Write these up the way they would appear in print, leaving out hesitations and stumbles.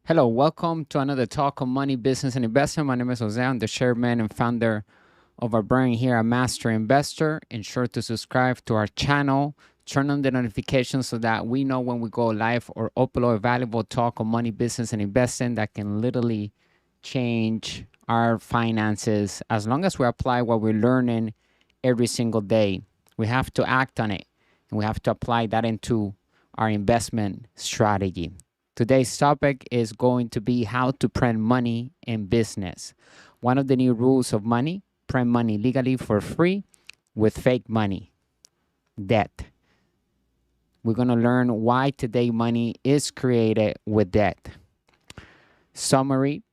Hello, welcome to another talk on money, business, and investment. My name is Jose. I'm the chairman and founder of our brand here at Master Investor. Ensure to subscribe to our channel, turn on the notifications so that we know when we go live or upload a valuable talk on money, business, and investing that can literally change our finances as long as we apply what we're learning every single day. We have to act on it and we have to apply that into our investment strategy. Today's topic is going to be how to print money in business. One of the new rules of money: print money legally for free with fake money, debt. We're going to learn why today money is created with debt. Summary: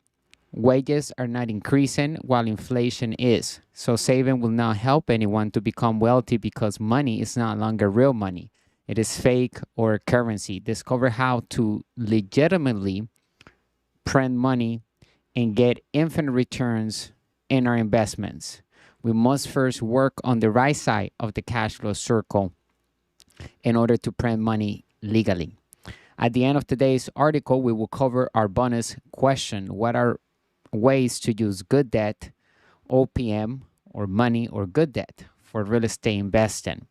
wages are not increasing while inflation is. So saving will not help anyone to become wealthy because money is no longer real money. It is fake or currency. Discover how to legitimately print money and get infinite returns in our investments. We must first work on the right side of the cash flow circle in order to print money legally. At the end of today's article, we will cover our bonus question: what are ways to use good debt, OPM, or money or good debt for real estate investing?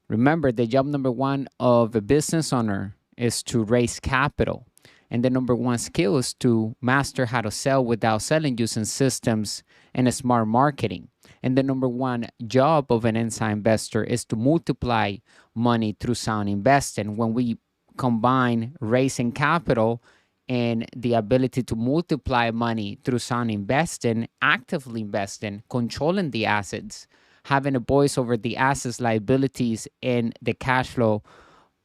Remember, the job number one of a business owner is to raise capital. And the number one skill is to master how to sell without selling using systems and smart marketing. And the number one job of an inside investor is to multiply money through sound investing. When we combine raising capital and the ability to multiply money through sound investing, actively investing, controlling the assets, having a voice over the assets, liabilities, and the cash flow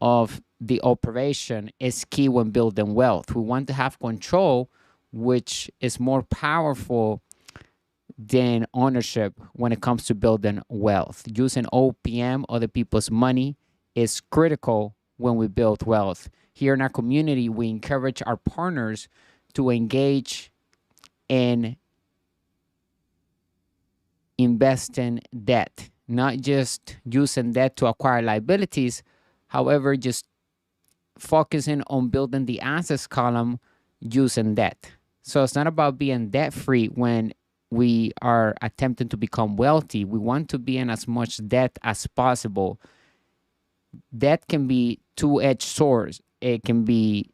of the operation is key when building wealth. We want to have control, which is more powerful than ownership when it comes to building wealth. Using OPM, other people's money, is critical when we build wealth. Here in our community, we encourage our partners to engage in invest in debt, not just using debt to acquire liabilities. However, just focusing on building the assets column using debt. So it's not about being debt free when we are attempting to become wealthy. We want to be in as much debt as possible. Debt can be two-edged swords. It can be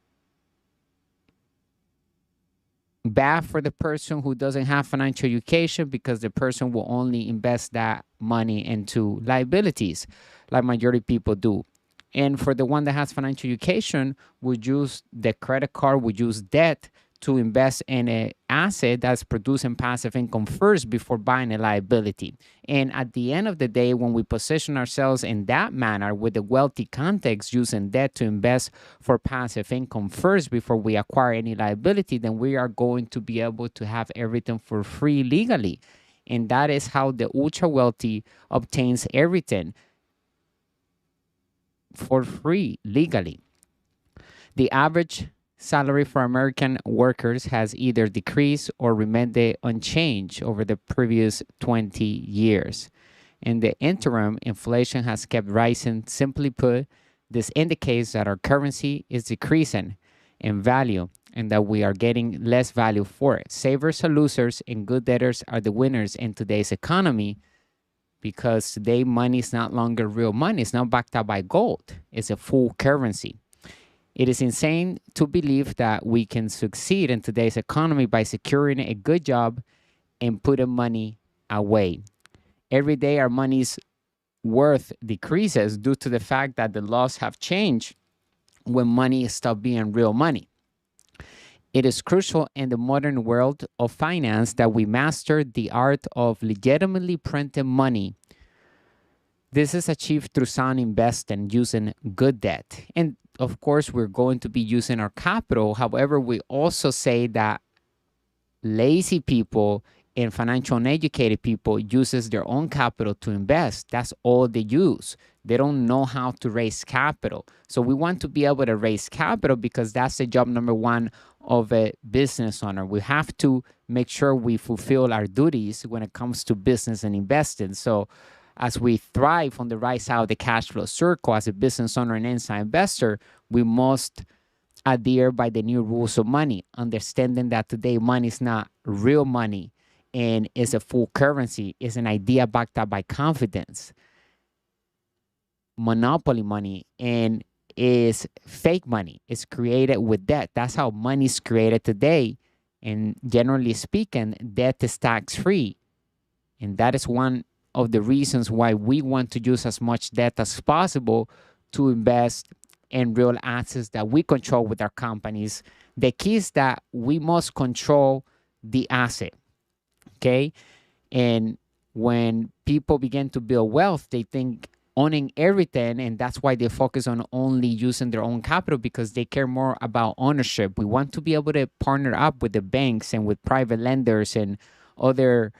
bad for the person who doesn't have financial education because the person will only invest that money into liabilities like majority of people do. And for the one that has financial education, would use the credit card, would use debt to invest in an asset that's producing passive income first before buying a liability. And at the end of the day, when we position ourselves in that manner with a wealthy context, using debt to invest for passive income first before we acquire any liability, then we are going to be able to have everything for free legally. And that is how the ultra wealthy obtains everything for free legally. The average salary for American workers has either decreased or remained unchanged over the previous 20 years. In the interim, inflation has kept rising. Simply put, this indicates that our currency is decreasing in value and that we are getting less value for it. Savers are losers and good debtors are the winners in today's economy, because today money is not longer real money. It's not backed up by gold. It's a full currency. It is insane to believe that we can succeed in today's economy by securing a good job and putting money away. Every day our money's worth decreases due to the fact that the laws have changed when money stopped being real money. It is crucial in the modern world of finance that we master the art of legitimately printing money. This is achieved through sound investing using good debt. And of course, we're going to be using our capital. However, we also say that lazy people and financial uneducated people uses their own capital to invest. That's all they use. They don't know how to raise capital. So we want to be able to raise capital because that's the job number one of a business owner. We have to make sure we fulfill our duties when it comes to business and investing. So as we thrive on the right side of the cash flow circle as a business owner and inside investor, we must adhere by the new rules of money, understanding that today money is not real money and is a full currency, is an idea backed up by confidence, monopoly money, and is fake money. It's created with debt. That's how money is created today. And generally speaking, debt is tax free. And that is one of the reasons why we want to use as much debt as possible to invest in real assets that we control with our companies. The key is that we must control the asset. Okay. And when people begin to build wealth, they think owning everything, and that's why they focus on only using their own capital, because they care more about ownership. We want to be able to partner up with the banks and with private lenders and other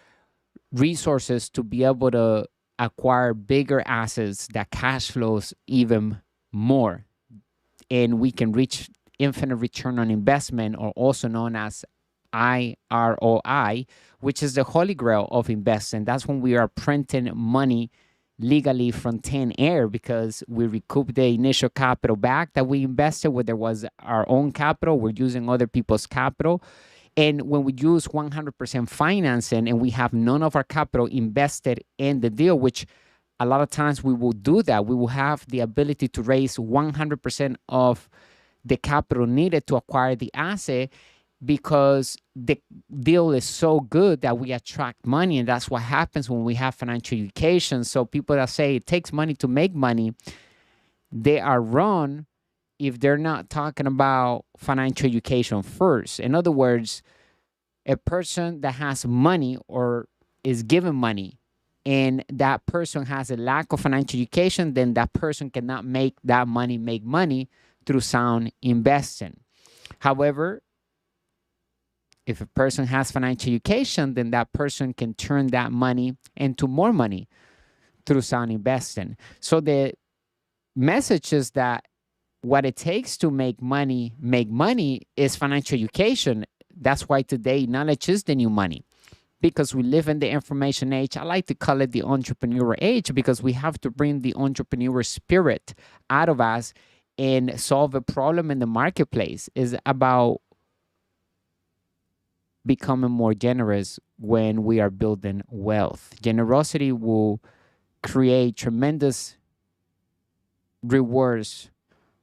resources to be able to acquire bigger assets that cash flows even more, and we can reach infinite return on investment, or also known as IROI, which is the holy grail of investing. That's when we are printing money legally from thin air, because we recoup the initial capital back that we invested, whether it was our own capital, we're using other people's capital. And when we use 100% financing and we have none of our capital invested in the deal, which a lot of times we will do that, we will have the ability to raise 100% of the capital needed to acquire the asset, because the deal is so good that we attract money. And that's what happens when we have financial education. So people that say it takes money to make money, they are wrong if they're not talking about financial education first. In other words, a person that has money or is given money and that person has a lack of financial education, then that person cannot make that money make money through sound investing. However, if a person has financial education, then that person can turn that money into more money through sound investing. So the message is that what it takes to make money is financial education. That's why today knowledge is the new money, because we live in the information age. I like to call it the entrepreneur age, because we have to bring the entrepreneur spirit out of us and solve a problem in the marketplace. Is about becoming more generous when we are building wealth. Generosity will create tremendous rewards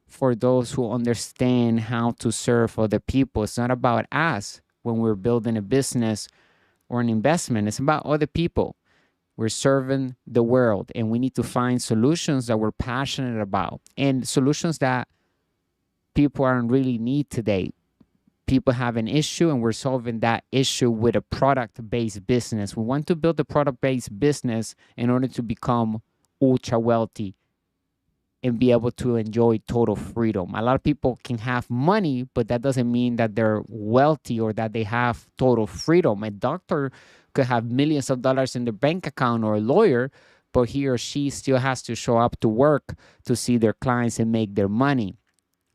for those who understand how to serve other people. It's not about us when we're building a business or an investment. It's about other people. We're serving the world, and we need to find solutions that we're passionate about, and solutions that people aren't really need today. People have an issue, and we're solving that issue with a product-based business. We want to build a product-based business in order to become ultra wealthy and be able to enjoy total freedom. A lot of people can have money, but that doesn't mean that they're wealthy or that they have total freedom. A doctor could have millions of dollars in their bank account, or a lawyer, but he or she still has to show up to work to see their clients and make their money.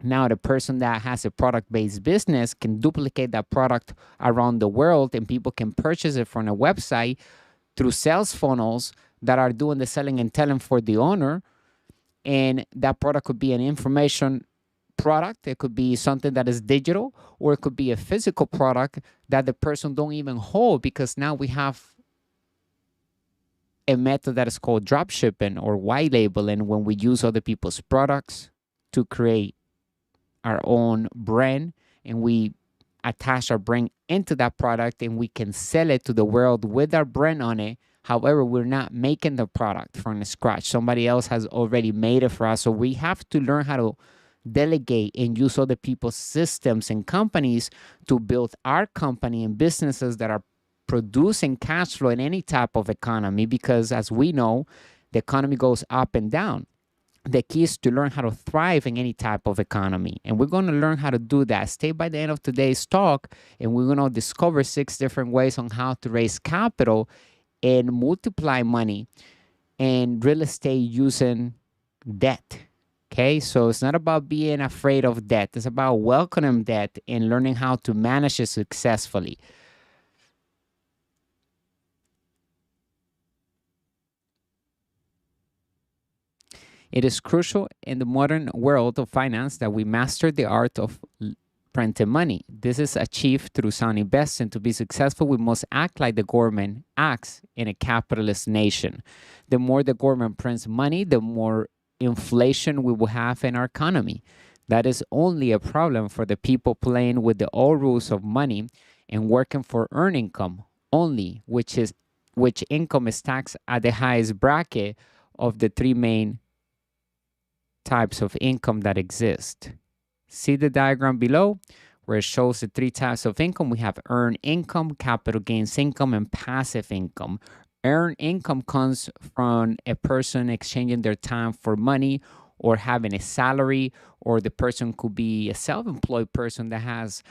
Now, the person that has a product-based business can duplicate that product around the world, and people can purchase it from a website through sales funnels that are doing the selling and telling for the owner. And that product could be an information product. It could be something that is digital, or it could be a physical product that the person don't even hold, because now we have a method that is called drop shipping or white labeling, when we use other people's products to create our own brand, and we attach our brand into that product, and we can sell it to the world with our brand on it. However, we're not making the product from scratch. Somebody else has already made it for us. So we have to learn how to delegate and use other people's systems and companies to build our company and businesses that are producing cash flow in any type of economy, because as we know, the economy goes up and down. The key is to learn how to thrive in any type of economy. And we're going to learn how to do that. Stay by the end of today's talk, and we're going to discover 6 different ways on how to raise capital and multiply money and real estate using debt. Okay, so it's not about being afraid of debt. It's about welcoming debt and learning how to manage it successfully. It is crucial in the modern world of finance that we master the art of printing money. This is achieved through sound investing. To be successful, we must act like the government acts in a capitalist nation. The more the government prints money, the more inflation we will have in our economy. That is only a problem for the people playing with the old rules of money and working for earned income only, which income is taxed at the highest bracket of the three main types of income that exist. See the diagram below where it shows the three types of income. We have earned income, capital gains income, and passive income. Earned income comes from a person exchanging their time for money or having a salary, or the person could be a self-employed person that has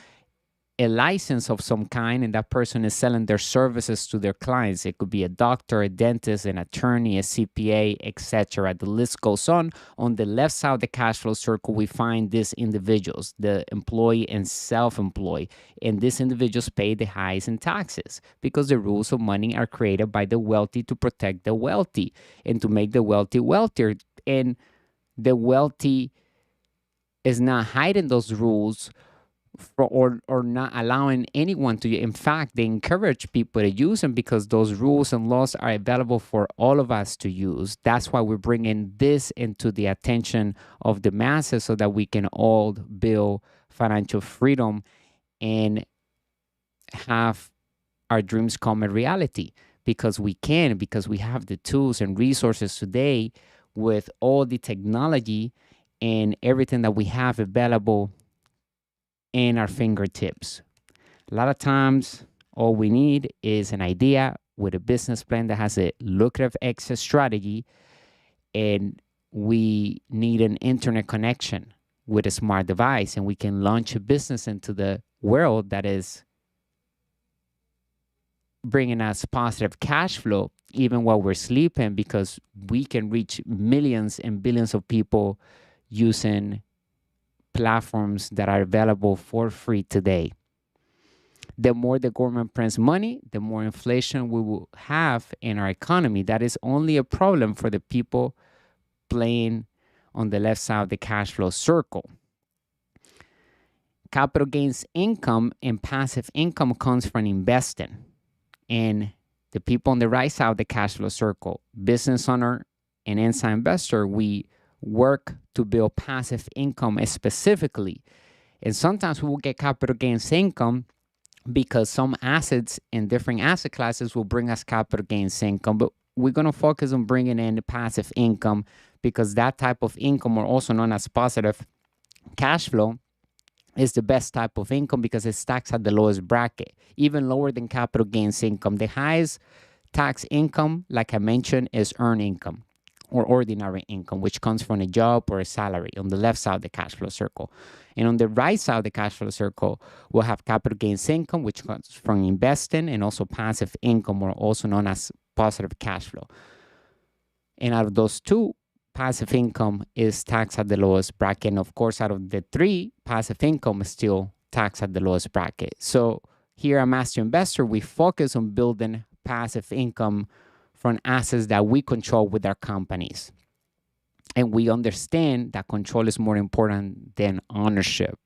a license of some kind, and that person is selling their services to their clients. It could be a doctor, a dentist, an attorney, a CPA, etc. The list goes on. On the left side of the cash flow circle, we find these individuals, the employee and self-employed. And these individuals pay the highest in taxes because the rules of money are created by the wealthy to protect the wealthy and to make the wealthy wealthier. And the wealthy is not hiding those rules or not allowing anyone to. In fact, they encourage people to use them because those rules and laws are available for all of us to use. That's why we're bringing this into the attention of the masses so that we can all build financial freedom and have our dreams come a reality, because we can, because we have the tools and resources today with all the technology and everything that we have available in our fingertips. A lot of times, all we need is an idea with a business plan that has a lucrative exit strategy, and we need an internet connection with a smart device, and we can launch a business into the world that is bringing us positive cash flow even while we're sleeping, because we can reach millions and billions of people using platforms that are available for free today. The more the government prints money, the more inflation we will have in our economy. That is only a problem for the people playing on the left side of the cash flow circle. Capital gains income and passive income comes from investing. And the people on the right side of the cash flow circle, business owner and inside investor, we work to build passive income specifically. And sometimes we will get capital gains income because some assets in different asset classes will bring us capital gains income. But we're going to focus on bringing in the passive income, because that type of income, or also known as positive cash flow, is the best type of income because it's taxed at the lowest bracket, even lower than capital gains income. The highest tax income, like I mentioned, is earned income or ordinary income, which comes from a job or a salary on the left side of the cash flow circle. And on the right side of the cash flow circle, we'll have capital gains income, which comes from investing, and also passive income, or also known as positive cash flow. And out of those two, passive income is taxed at the lowest bracket. And of course, out of the three, passive income is still taxed at the lowest bracket. So here at Master Investor, we focus on building passive income from assets that we control with our companies. And we understand that control is more important than ownership.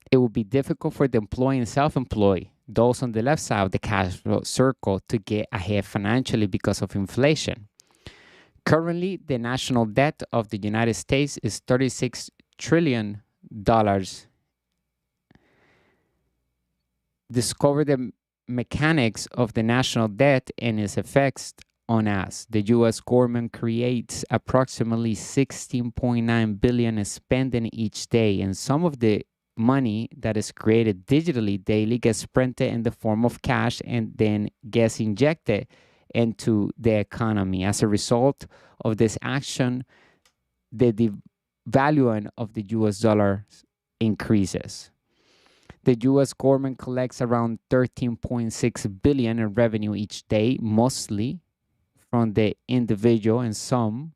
It will be difficult for the employee and self-employed, those on the left side of the cash flow circle, to get ahead financially because of inflation. Currently, the national debt of the United States is $36 trillion. Discover the mechanics of the national debt and its effects on us. The U.S. government creates approximately $16.9 billion in spending each day, and some of the money that is created digitally daily gets printed in the form of cash and then gets injected into the economy. As a result of this action, the devaluing of the US dollar increases. The US government collects around $13.6 billion in revenue each day, mostly from the individual and some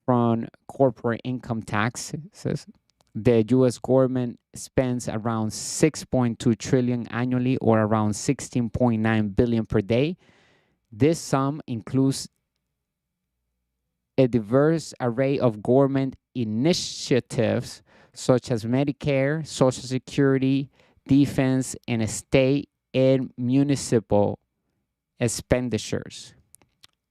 from corporate income taxes. The US government spends around $6.2 trillion annually, or around $16.9 billion per day. This sum includes a diverse array of government initiatives such as Medicare, Social Security, defense, and state and municipal expenditures.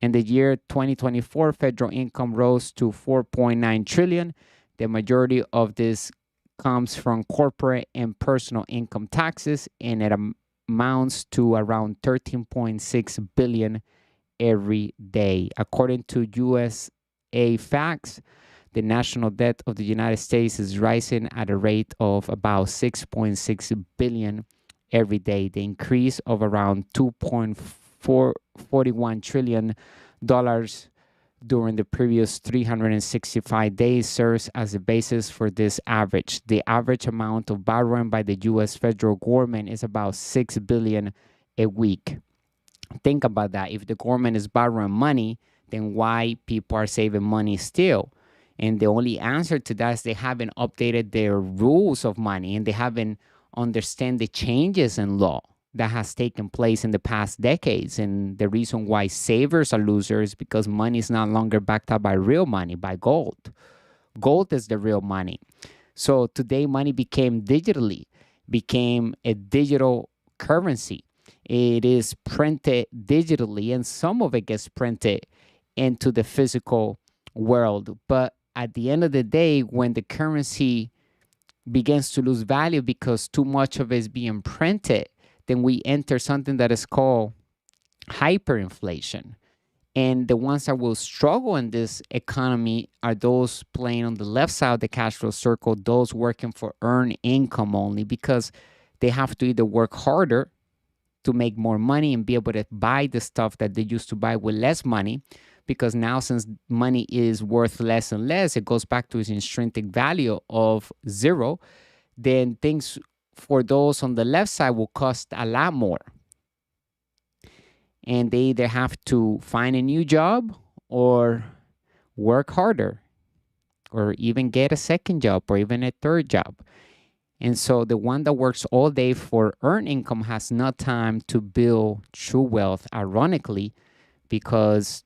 In the year 2024, federal income rose to 4.9 trillion. The majority of this comes from corporate and personal income taxes, and it amounts to around 13.6 billion every day. According to USA Facts, the national debt of the United States is rising at a rate of about 6.6 billion every day. The increase of around 2.41 trillion dollars during the previous 365 days serves as the basis for this average. The average amount of borrowing by the US federal government is about 6 billion a week. Think about that. If the government is borrowing money, then why people are saving money still? And the only answer to that is they haven't updated their rules of money, and they haven't understand the changes in law that has taken place in the past decades. And the reason why savers are losers is because money is no longer backed up by real money, by gold. Gold is the real money. So today money became a digital currency. It is printed digitally, and some of it gets printed into the physical world. But at the end of the day, when the currency begins to lose value because too much of it is being printed, then we enter something that is called hyperinflation. And the ones that will struggle in this economy are those playing on the left side of the cash flow circle, those working for earned income only, because they have to either work harder to make more money and be able to buy the stuff that they used to buy with less money, because now since money is worth less and less, it goes back to its intrinsic value of zero, then things for those on the left side will cost a lot more. And they either have to find a new job or work harder or even get a second job or even a third job. And so the one that works all day for earned income has no time to build true wealth, ironically, because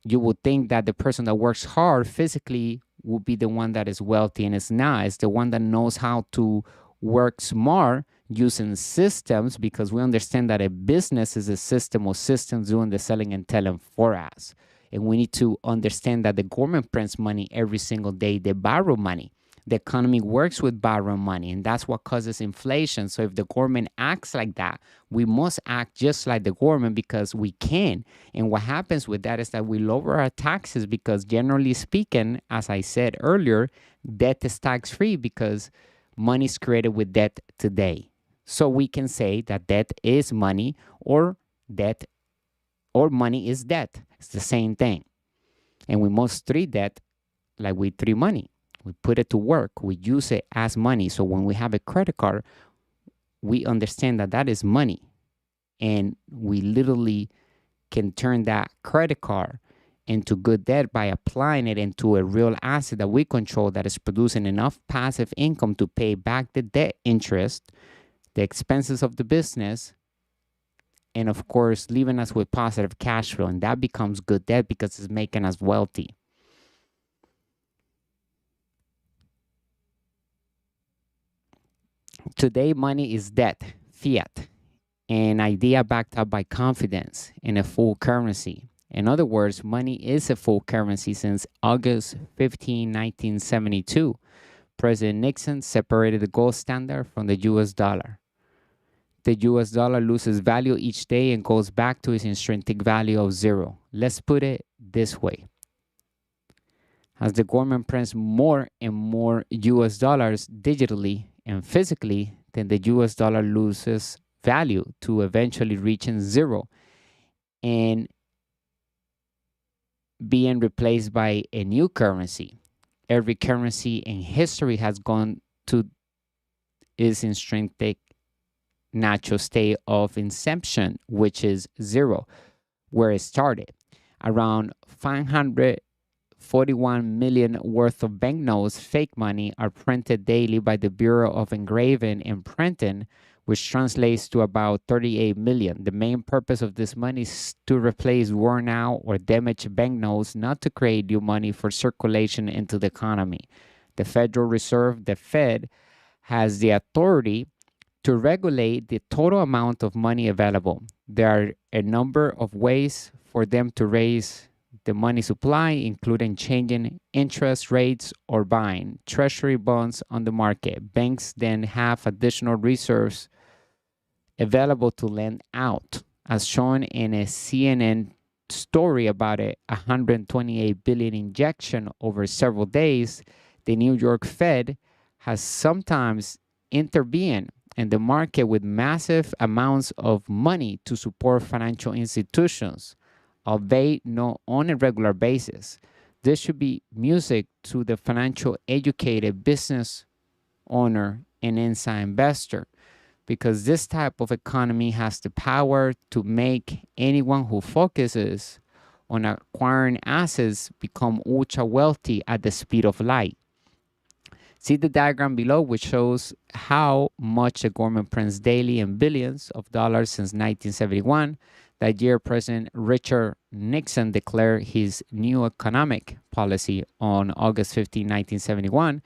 you would think that the person that works hard physically will be the one that is wealthy, and it's not. It's the one that knows how to work smart using systems, because we understand that a business is a system or systems doing the selling and telling for us. And we need to understand that the government prints money every single day. They borrow money. The economy works with borrowing money, and that's what causes inflation. So if the government acts like that, we must act just like the government because we can. And what happens with that is that we lower our taxes because, generally speaking, as I said earlier, debt is tax-free because money is created with debt today. So we can say that debt is money, or debt or money is debt. It's the same thing. And we must treat debt like we treat money. We put it to work. We use it as money. So when we have a credit card, we understand that that is money. And we literally can turn that credit card into good debt by applying it into a real asset that we control, that is producing enough passive income to pay back the debt interest, the expenses of the business, and of course, leaving us with positive cash flow. And that becomes good debt because it's making us wealthy. Today, money is debt, fiat, an idea backed up by confidence in a full currency. In other words, money is a full currency since August 15, 1972. President Nixon separated the gold standard from the US dollar. The US dollar loses value each day and goes back to its intrinsic value of zero. Let's put it this way. As the government prints more and more US dollars digitally and physically, then the US dollar loses value to eventually reaching zero and being replaced by a new currency. Every currency in history has gone to its intrinsic natural state of inception, which is zero, where it started. Around 541 million worth of banknotes, fake money, are printed daily by the Bureau of Engraving and Printing, which translates to about 38 million. The main purpose of this money is to replace worn out or damaged banknotes, not to create new money for circulation into the economy. The Federal Reserve, the Fed, has the authority to regulate the total amount of money available. There are a number of ways for them to raise the money supply, including changing interest rates or buying treasury bonds on the market. Banks then have additional reserves available to lend out, as shown in a CNN story about a 128 billion injection over several days. The New York Fed has sometimes intervened in the market with massive amounts of money to support financial institutions, albeit not on a regular basis. This should be music to the financial educated business owner and inside investor, because this type of economy has the power to make anyone who focuses on acquiring assets become ultra wealthy at the speed of light. See the diagram below, which shows how much the government prints daily in billions of dollars since 1971. That year, President Richard Nixon declared his new economic policy on August 15, 1971,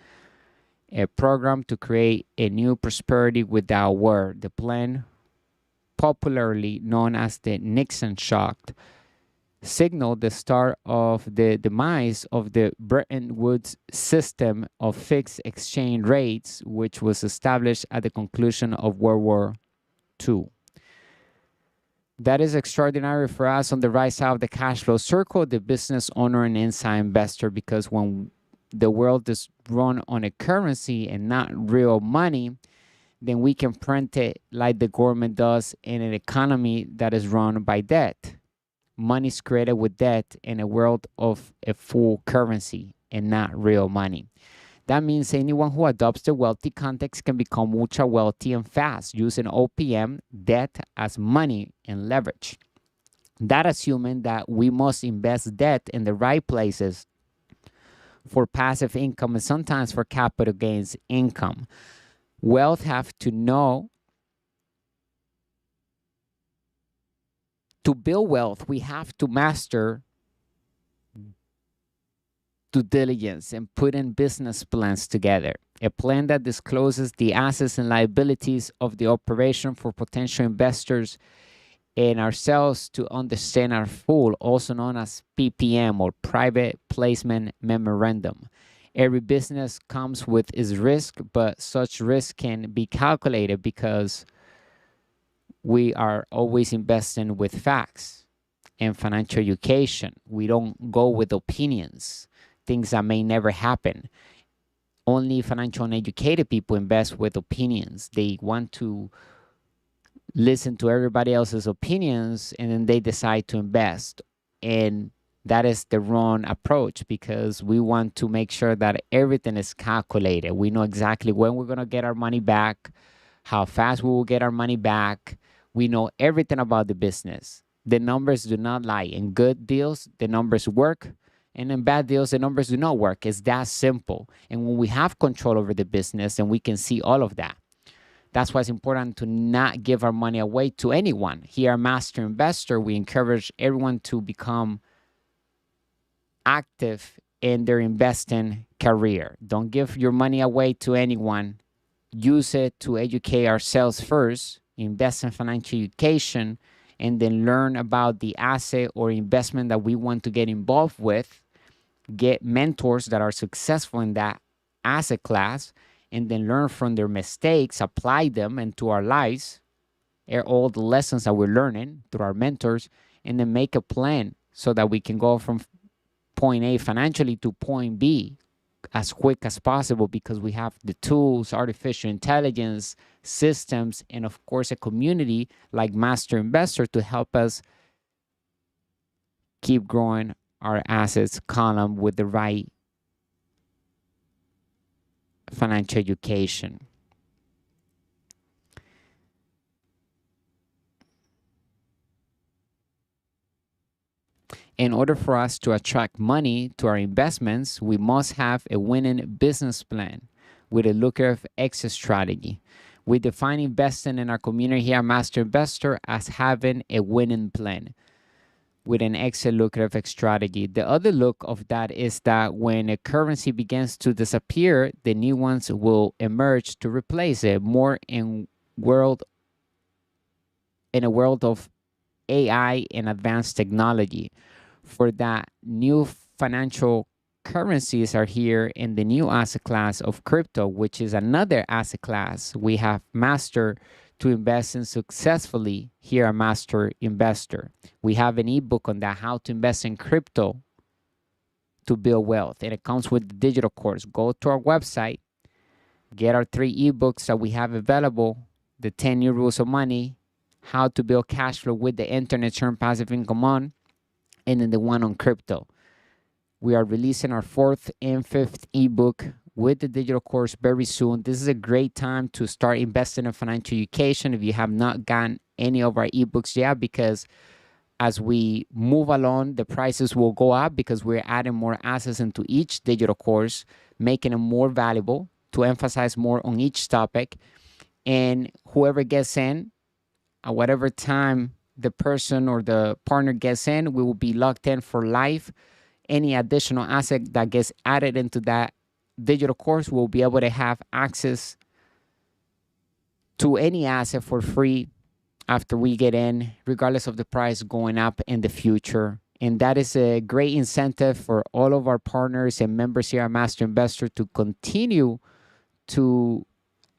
a program to create a new prosperity without war. The plan, popularly known as the Nixon Shock, signaled the start of the demise of the Bretton Woods system of fixed exchange rates, which was established at the conclusion of World War II. That is extraordinary for us on the right side of the cash flow circle, the business owner and inside investor, because when the world is run on a currency and not real money, then we can print it like the government does in an economy that is run by debt. Money is created with debt in a world of a full currency and not real money. That means anyone who adopts the wealthy context can become ultra wealthy and fast using OPM, debt as money and leverage. That assuming that we must invest debt in the right places for passive income and sometimes for capital gains income. Wealth have to know. To build wealth, we have to master due diligence and put in business plans together. A plan that discloses the assets and liabilities of the operation for potential investors and ourselves to understand our full, also known as PPM or Private Placement Memorandum. Every business comes with its risk, but such risk can be calculated because we are always investing with facts and financial education. We don't go with opinions, things that may never happen. Only financial and educated people invest with opinions. They want to listen to everybody else's opinions and then they decide to invest. And that is the wrong approach because we want to make sure that everything is calculated. We know exactly when we're going to get our money back, how fast we will get our money back. We know everything about the business. The numbers do not lie. In good deals, the numbers work. And in bad deals, the numbers do not work. It's that simple. And when we have control over the business, then we can see all of that. That's why it's important to not give our money away to anyone. Here at Master Investor, we encourage everyone to become active in their investing career. Don't give your money away to anyone. Use it to educate ourselves first. Invest in financial education, and then learn about the asset or investment that we want to get involved with. Get mentors that are successful in that asset class, and then learn from their mistakes, apply them into our lives, all the lessons that we're learning through our mentors, and then make a plan so that we can go from point A financially to point B as quick as possible because we have the tools, artificial intelligence, systems, and of course a community like Master Investor to help us keep growing our assets column with the right financial education. In order for us to attract money to our investments, we must have a winning business plan with a lucrative exit strategy. We define investing in our community here at Master Investor as having a winning plan with an exit lucrative strategy. The other look of that is that when a currency begins to disappear, the new ones will emerge to replace it. More in a world of AI and advanced technology. For that, new financial currencies are here in the new asset class of crypto, which is another asset class we have mastered to invest in successfully here at Master Investor. We have an ebook on that, how to invest in crypto to build wealth, and it comes with the digital course. Go to our website, get our 3 ebooks that we have available: the 10 new rules of money, how to build cash flow with the internet, turn passive income on, and then the one on crypto. We are releasing our 4th and 5th ebook with the digital course very soon. This is a great time to start investing in financial education if you have not gotten any of our ebooks yet, because as we move along, the prices will go up because we're adding more assets into each digital course, making it more valuable to emphasize more on each topic. And whoever gets in, at whatever time the person or the partner gets in, we will be locked in for life. Any additional asset that gets added into that digital course will be able to have access to any asset for free after we get in, regardless of the price going up in the future. And that is a great incentive for all of our partners and members here at Master Investor to continue to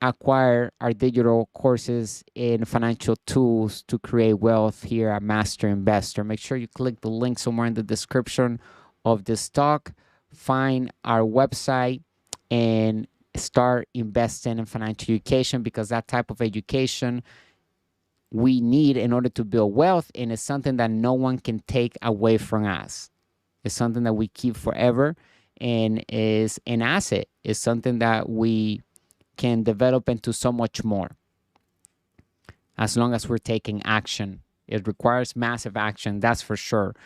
acquire our digital courses in financial tools to create wealth here at Master Investor. Make sure you click the link somewhere in the description of this talk, find our website, and start investing in financial education, because that type of education we need in order to build wealth, and it's something that no one can take away from us. It's something that we keep forever and is an asset. It's something that we can develop into so much more as long as we're taking action. It requires massive action, that's for sure.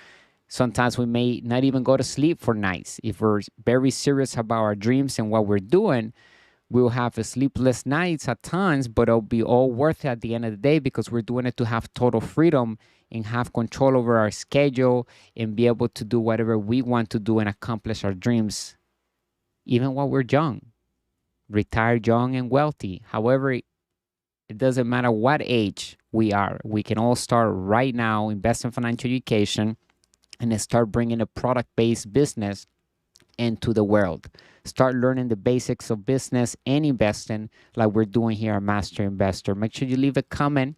Sometimes we may not even go to sleep for nights. If we're very serious about our dreams and what we're doing, we'll have sleepless nights at times, but it'll be all worth it at the end of the day, because we're doing it to have total freedom and have control over our schedule and be able to do whatever we want to do and accomplish our dreams, even while we're young. Retire young and wealthy. However, it doesn't matter what age we are. We can all start right now, invest in financial education, and then start bringing a product-based business into the world. Start learning the basics of business and investing like we're doing here at Master Investor. Make sure you leave a comment.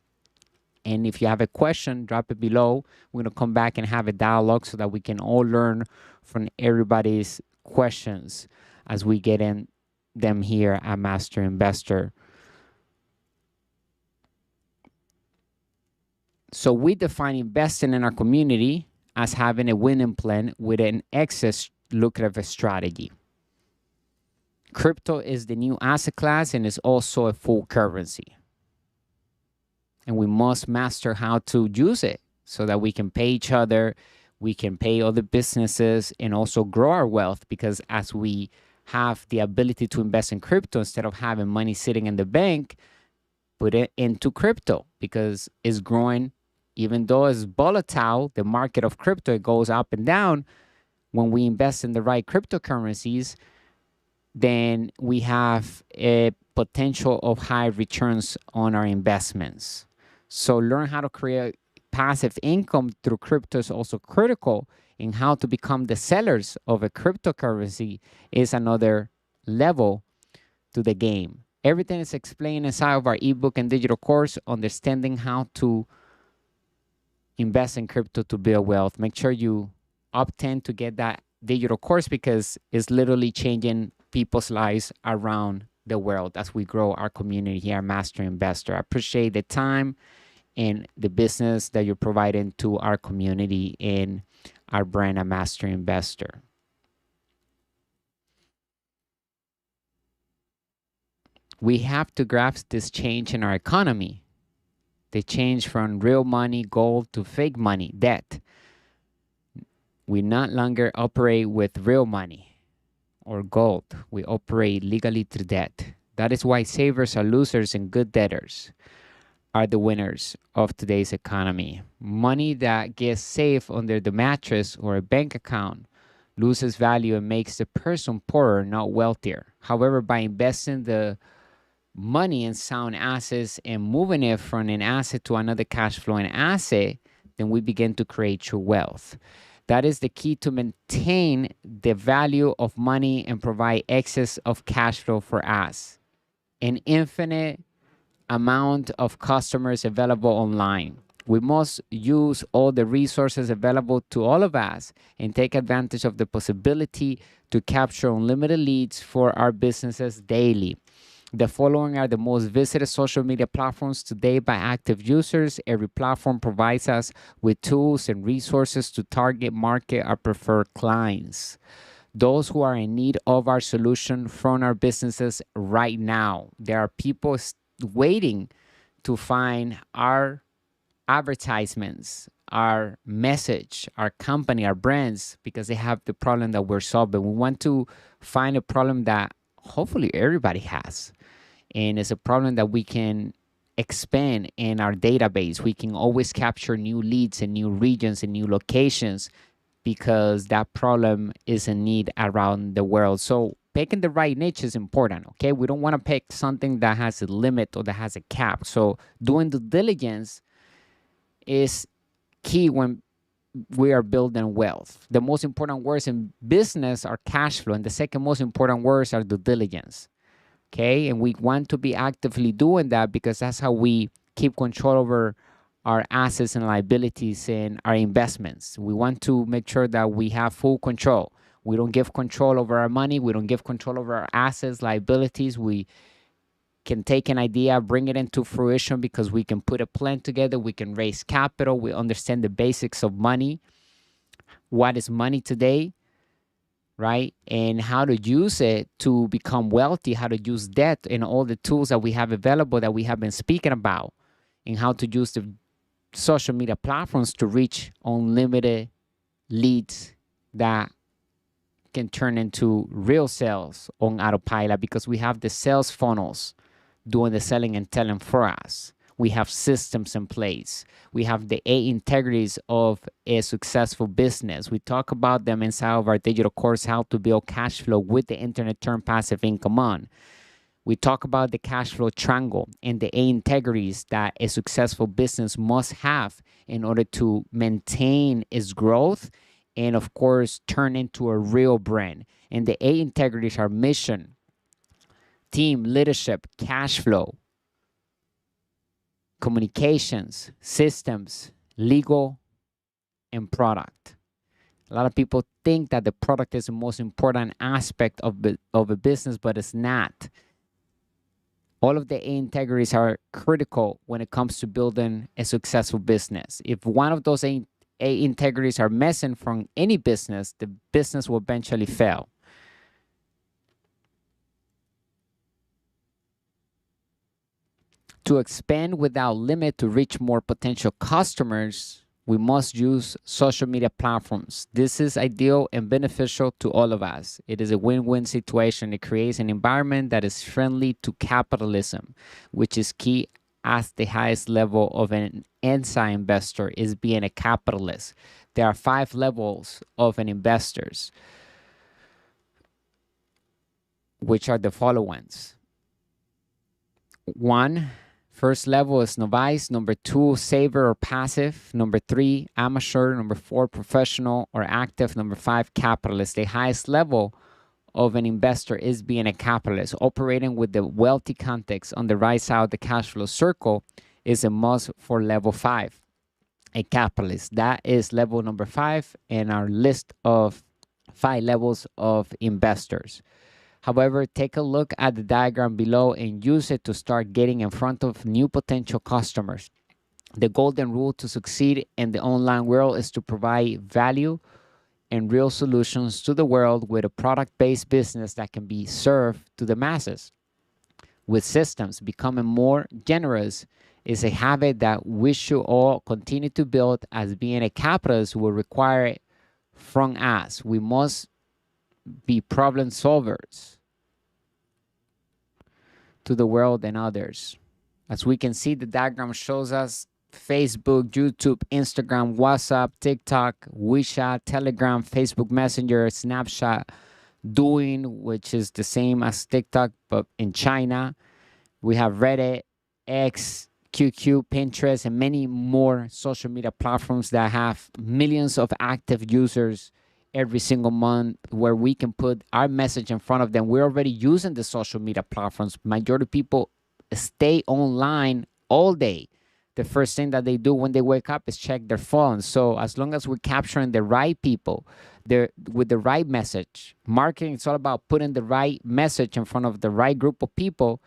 And if you have a question, drop it below. We're going to come back and have a dialogue so that we can all learn from everybody's questions as we get in them here at Master Investor. So we define investing in our community as having a winning plan with an excess lucrative strategy. Crypto is the new asset class and is also a full currency. And we must master how to use it so that we can pay each other, we can pay other businesses, and also grow our wealth, because as we have the ability to invest in crypto, instead of having money sitting in the bank, put it into crypto, because it's growing. Even though it's volatile, the market of crypto, it goes up and down. When we invest in the right cryptocurrencies, then we have a potential of high returns on our investments. So learn how to create passive income through crypto is also critical, and how to become the sellers of a cryptocurrency is another level to the game. Everything is explained inside of our ebook and digital course, Understanding How to Invest in Crypto to Build Wealth. Make sure you opt in to get that digital course, because it's literally changing people's lives around the world as we grow our community here at Master Investor. I appreciate the time and the business that you're providing to our community and our brand at Master Investor. We have to grasp this change in our economy. The change from real money, gold, to fake money, debt. We no longer operate with real money or gold. We operate legally through debt. That is why savers are losers and good debtors are the winners of today's economy. Money that gets saved under the mattress or a bank account loses value and makes the person poorer, not wealthier. However, by investing the money in sound assets and moving it from an asset to another cash flowing asset, then we begin to create true wealth. That is the key to maintain the value of money and provide excess of cash flow for us. An infinite amount of customers available online. We must use all the resources available to all of us and take advantage of the possibility to capture unlimited leads for our businesses daily. The following are the most visited social media platforms today by active users. Every platform provides us with tools and resources to target, market our preferred clients. Those who are in need of our solution from our businesses right now. There are people waiting to find our advertisements, our message, our company, our brands, because they have the problem that we're solving. We want to find a problem that hopefully everybody has. And it's a problem that we can expand in our database. We can always capture new leads and new regions and new locations because that problem is a need around the world. So picking the right niche is important, okay? We don't want to pick something that has a limit or that has a cap. So doing due diligence is key when we are building wealth. The most important words in business are cash flow, and the second most important words are due diligence, okay? And we want to be actively doing that because that's how we keep control over our assets and liabilities and our investments. We want to make sure that we have full control. We don't give control over our money. We don't give control over our assets, liabilities. We can take an idea, bring it into fruition because we can put a plan together. We can raise capital. We understand the basics of money. What is money today, right? And how to use it to become wealthy, how to use debt and all the tools that we have available that we have been speaking about, and how to use the social media platforms to reach unlimited leads that can turn into real sales on autopilot because we have the sales funnels doing the selling and telling for us. We have systems in place. We have the 8 integrities of a successful business. We talk about them inside of our digital course, How to Build Cash Flow with the Internet, Turn Passive Income On. We talk about the cash flow triangle and the 8 integrities that a successful business must have in order to maintain its growth and, of course, turn into a real brand. And the 8 integrities are mission, team, leadership, cash flow, communications, systems, legal, and product. A lot of people think that the product is the most important aspect of a business, but it's not. All of the 8 integrities are critical when it comes to building a successful business. If one of those 8 integrities are missing from any business, the business will eventually fail. To expand without limit to reach more potential customers, we must use social media platforms. This is ideal and beneficial to all of us. It is a win-win situation. It creates an environment that is friendly to capitalism, which is key as the highest level of an inside investor is being a capitalist. There are 5 levels of an investors, which are the following ones. 1, first level is novice. Number 2, saver or passive. Number 3, amateur. Number 4, professional or active. Number 5, capitalist. The highest level of an investor is being a capitalist. Operating with the wealthy context on the right side of the cash flow circle is a must for level 5, a capitalist. That is level number 5 in our list of 5 levels of investors. However, take a look at the diagram below and use it to start getting in front of new potential customers. The golden rule to succeed in the online world is to provide value and real solutions to the world with a product-based business that can be served to the masses. With systems, becoming more generous is a habit that we should all continue to build, as being a capitalist will require from us. We must be problem solvers. to the world and others. As we can see, the diagram shows us Facebook, YouTube, Instagram, WhatsApp, TikTok, WeChat, Telegram, Facebook Messenger, Snapchat, Douyin, which is the same as TikTok, but in China. We have Reddit, X, QQ, Pinterest, and many more social media platforms that have millions of active users every single month, where we can put our message in front of them. We're already using the social media platforms. Majority of people stay online all day. The first thing that they do when they wake up is check their phones. So as long as we're capturing the right people, with the right message, marketing, it's all about putting the right message in front of the right group of people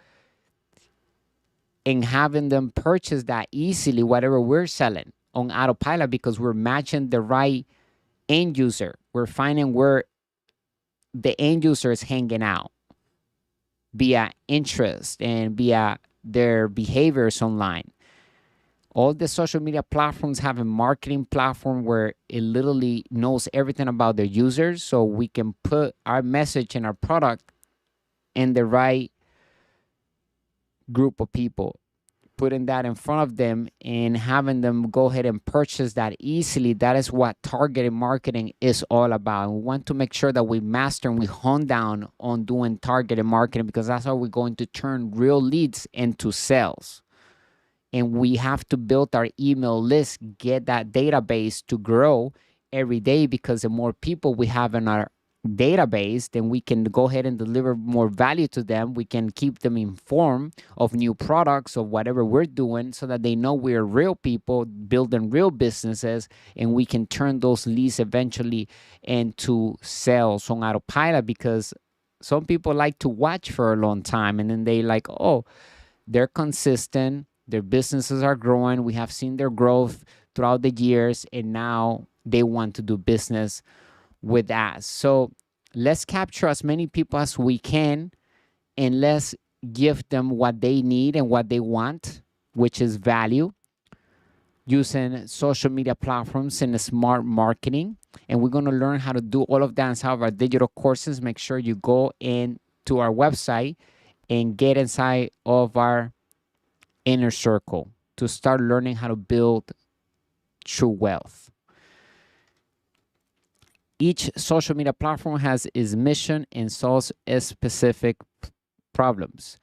and having them purchase that easily, whatever we're selling on autopilot, because we're matching the right end user. We're finding where the end user is hanging out via interest and via their behaviors online. All the social media platforms have a marketing platform where it literally knows everything about their users, so we can put our message and our product in the right group of people, putting that in front of them and having them go ahead and purchase that easily. That is what targeted marketing is all about. And we want to make sure that we master and we hone down on doing targeted marketing, because that's how we're going to turn real leads into sales. And we have to build our email list, get that database to grow every day, because the more people we have in our database, then we can go ahead and deliver more value to them. We can keep them informed of new products, of whatever we're doing, so that they know we're real people building real businesses, and we can turn those leads eventually into sales on autopilot. Because some people like to watch for a long time, and then they like, oh, they're consistent, their businesses are growing, we have seen their growth throughout the years, and now they want to do business with us. So let's capture as many people as we can, and let's give them what they need and what they want, which is value, using social media platforms and smart marketing. And we're going to learn how to do all of that inside of our digital courses. Make sure you go into our website and get inside of our inner circle to start learning how to build true wealth. Each social media platform has its mission and solves specific problems.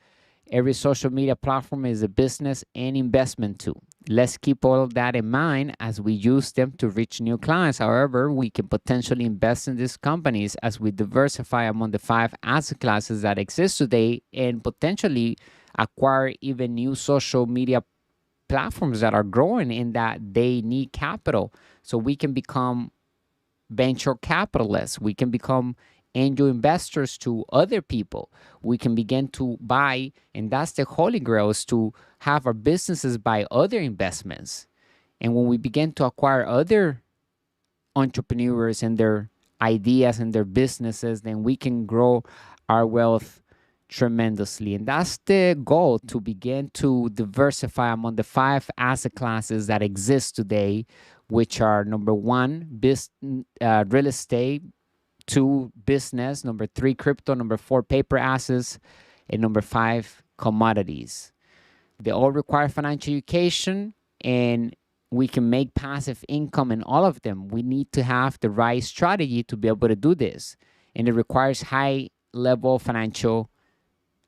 Every social media platform is a business and investment tool. Let's keep all of that in mind as we use them to reach new clients. However, we can potentially invest in these companies as we diversify among the 5 asset classes that exist today, and potentially acquire even new social media platforms that are growing in that they need capital. So we can become venture capitalists. We can become angel investors to other people. We can begin to buy, and that's the holy grail, is to have our businesses buy other investments. And when we begin to acquire other entrepreneurs and their ideas and their businesses, then we can grow our wealth tremendously. And that's the goal, to begin to diversify among the 5 asset classes that exist today, which are number 1, real estate, 2, business, number 3, crypto, number 4, paper assets, and number 5, commodities. They all require financial education, and we can make passive income in all of them. We need to have the right strategy to be able to do this, and it requires high level financial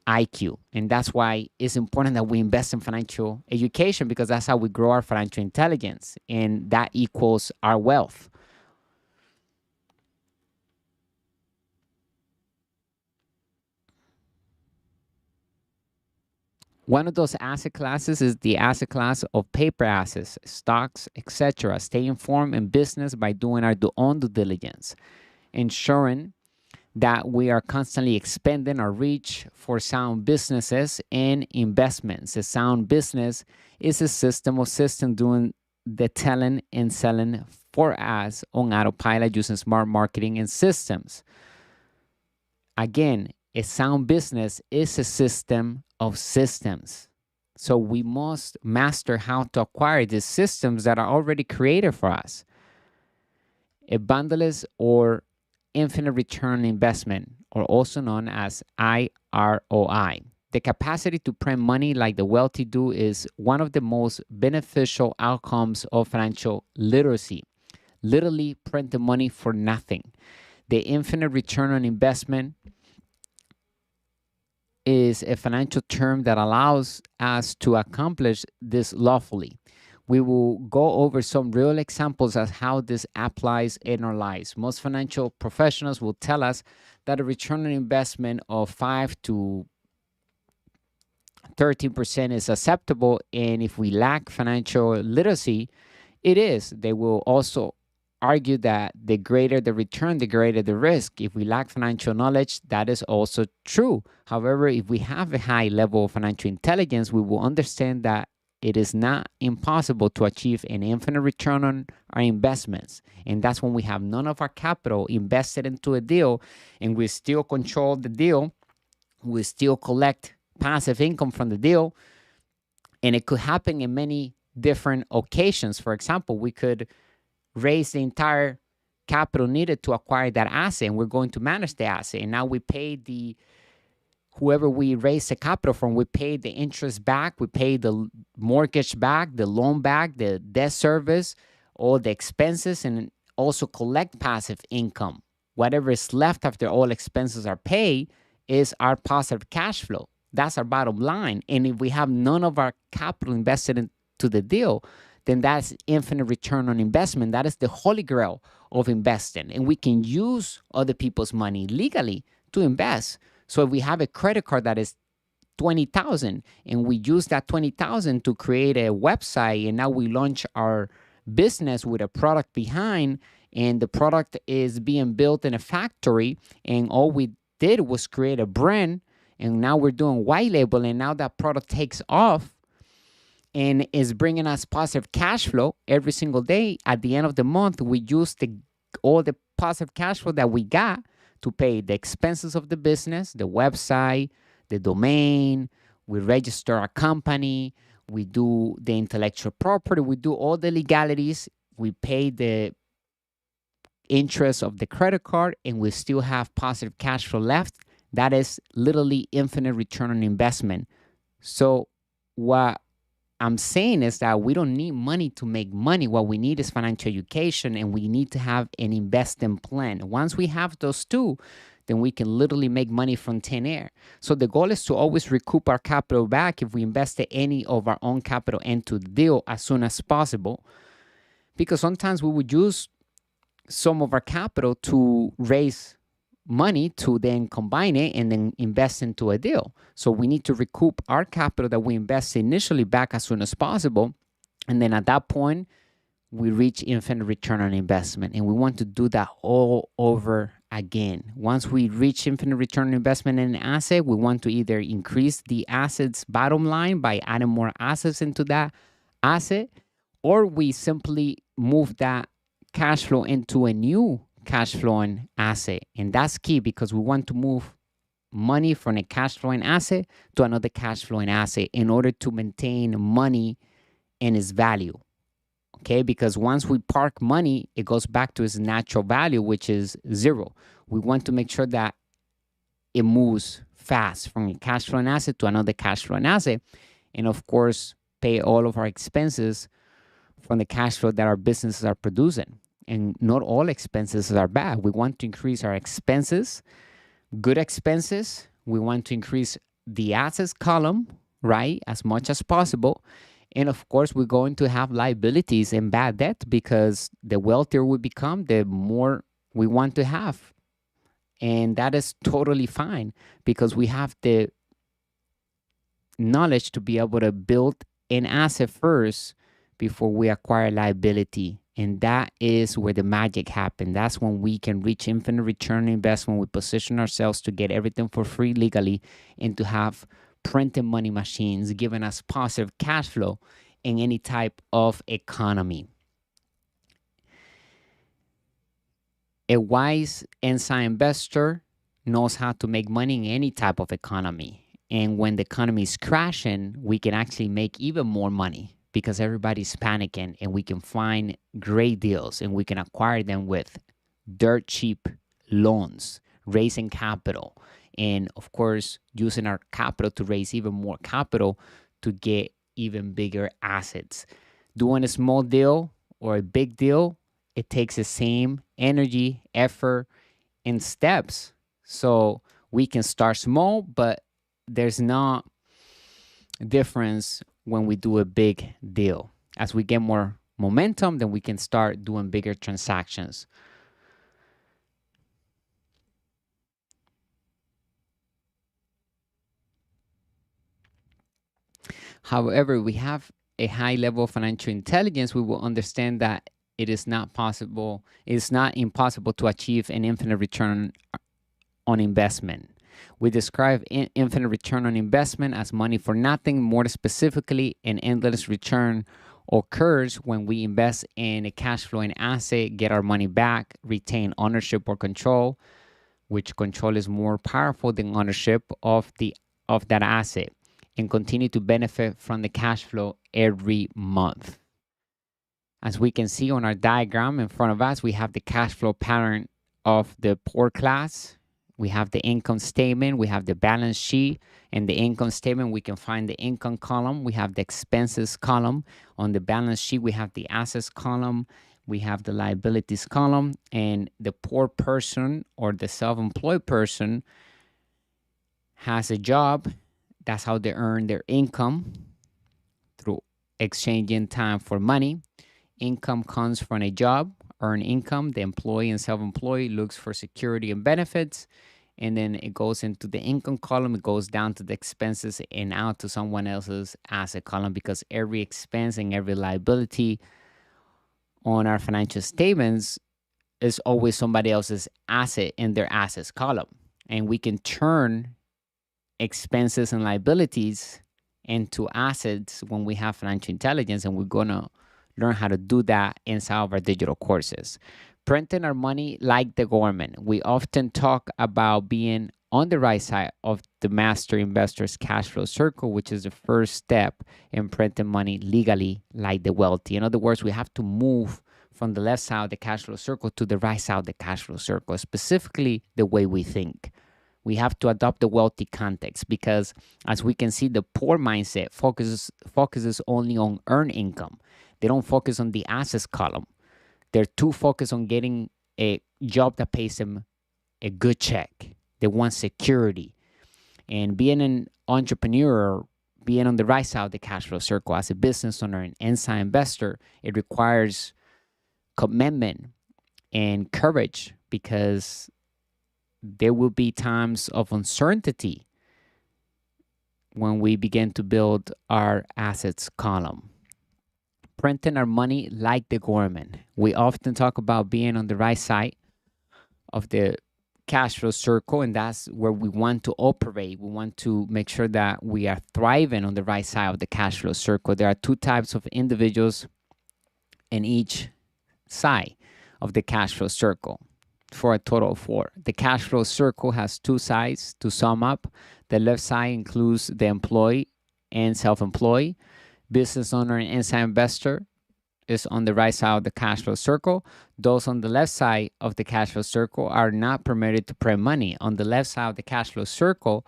IQ. And that's why it's important that we invest in financial education, because that's how we grow our financial intelligence, and that equals our wealth. One of those asset classes is the asset class of paper assets, stocks, etc. Stay informed in business by doing our own due diligence, ensuring that we are constantly expanding our reach for sound businesses and investments. A sound business is a system of systems doing the telling and selling for us on autopilot using smart marketing and systems. Again, a sound business is a system of systems. So we must master how to acquire these systems that are already created for us. A bundleless or infinite return investment, or also known as IROI. The capacity to print money like the wealthy do is one of the most beneficial outcomes of financial literacy. Literally print the money for nothing. The infinite return on investment is a financial term that allows us to accomplish this lawfully. We will go over some real examples of how this applies in our lives. Most financial professionals will tell us that a return on investment of 5 to 13% is acceptable, and if we lack financial literacy, it is. They will also argue that the greater the return, the greater the risk. If we lack financial knowledge, that is also true. However, if we have a high level of financial intelligence, we will understand that it is not impossible to achieve an infinite return on our investments. And that's when we have none of our capital invested into a deal and we still control the deal. We still collect passive income from the deal. And it could happen in many different occasions. For example, we could raise the entire capital needed to acquire that asset, and we're going to manage the asset. And now we pay whoever we raise the capital from, we pay the interest back, we pay the mortgage back, the loan back, the debt service, all the expenses, and also collect passive income. Whatever is left after all expenses are paid is our positive cash flow. That's our bottom line. And if we have none of our capital invested into the deal, then that's infinite return on investment. That is the holy grail of investing. And we can use other people's money legally to invest. So if we have a credit card that is $20,000 and we use that $20,000 to create a website, and now we launch our business with a product behind, and the product is being built in a factory, and all we did was create a brand, and now we're doing white label, and now that product takes off and is bringing us positive cash flow every single day. At the end of the month, we use all the positive cash flow that we got to pay the expenses of the business, the website, the domain. We register our company. We do the intellectual property. We do all the legalities. We pay the interest of the credit card, and we still have positive cash flow left. That is literally infinite return on investment. So what I'm saying is that we don't need money to make money. What we need is financial education, and we need to have an investing plan. Once we have those two, then we can literally make money from thin air. So the goal is to always recoup our capital back if we invested any of our own capital into the deal as soon as possible. Because sometimes we would use some of our capital to raise money to then combine it and then invest into a deal. So we need to recoup our capital that we invest initially back as soon as possible. And then at that point, we reach infinite return on investment. And we want to do that all over again. Once we reach infinite return on investment in an asset, we want to either increase the asset's bottom line by adding more assets into that asset, or we simply move that cash flow into a new cash flowing asset. And that's key, because we want to move money from a cash flowing asset to another cash flowing asset in order to maintain money and its value. Okay, because once we park money, it goes back to its natural value, which is zero. We want to make sure that it moves fast from a cash flowing asset to another cash flowing asset, and of course pay all of our expenses from the cash flow that our businesses are producing. And not all expenses are bad. We want to increase our expenses, good expenses. We want to increase the assets column, right, as much as possible. And of course, we're going to have liabilities and bad debt, because the wealthier we become, the more we want to have. And that is totally fine, because we have the knowledge to be able to build an asset first before we acquire liability. And that is where the magic happens. That's when we can reach infinite return on investment. We position ourselves to get everything for free legally and to have printing money machines giving us positive cash flow in any type of economy. A wise inside investor knows how to make money in any type of economy. And when the economy is crashing, we can actually make even more money, because everybody's panicking, and we can find great deals and we can acquire them with dirt cheap loans, raising capital, and of course using our capital to raise even more capital to get even bigger assets. Doing a small deal or a big deal, it takes the same energy, effort, and steps. So we can start small, but there's not a difference when we do a big deal. As we get more momentum, then we can start doing bigger transactions. However, we have a high level of financial intelligence, we will understand that it is not possible, it's not impossible to achieve an infinite return on investment. We describe infinite return on investment as money for nothing. More specifically, an endless return occurs when we invest in a cash flowing asset, get our money back, retain ownership or control, which control is more powerful than ownership of that asset, and continue to benefit from the cash flow every month. As we can see on our diagram in front of us, we have the cash flow pattern of the poor class. We have the income statement, we have the balance sheet. In the income statement, we can find the income column, we have the expenses column. On the balance sheet, we have the assets column, we have the liabilities column, and the poor person or the self-employed person has a job. That's how they earn their income, through exchanging time for money. Income comes from a job, earn income. The employee and self-employed looks for security and benefits, and then it goes into the income column, it goes down to the expenses and out to someone else's asset column, because every expense and every liability on our financial statements is always somebody else's asset in their assets column. And we can turn expenses and liabilities into assets when we have financial intelligence, and we're going to learn how to do that inside of our digital courses. Printing our money like the government. We often talk about being on the right side of the master investor's cash flow circle, which is the first step in printing money legally like the wealthy. In other words, we have to move from the left side of the cash flow circle to the right side of the cash flow circle, specifically the way we think. We have to adopt the wealthy context, because as we can see, the poor mindset focuses only on earned income. They don't focus on the assets column. They're too focused on getting a job that pays them a good check. They want security. And being an entrepreneur, being on the right side of the cash flow circle as a business owner and inside investor, it requires commitment and courage, because there will be times of uncertainty when we begin to build our assets column. Printing our money like the government. We often talk about being on the right side of the cash flow circle, and that's where we want to operate. We want to make sure that we are thriving on the right side of the cash flow circle. There are two types of individuals in each side of the cash flow circle, for a total of 4. The cash flow circle has 2 sides to sum up. The left side includes the employee and self-employed. Business owner and inside investor is on the right side of the cash flow circle. Those on the left side of the cash flow circle are not permitted to print money. On the left side of the cash flow circle,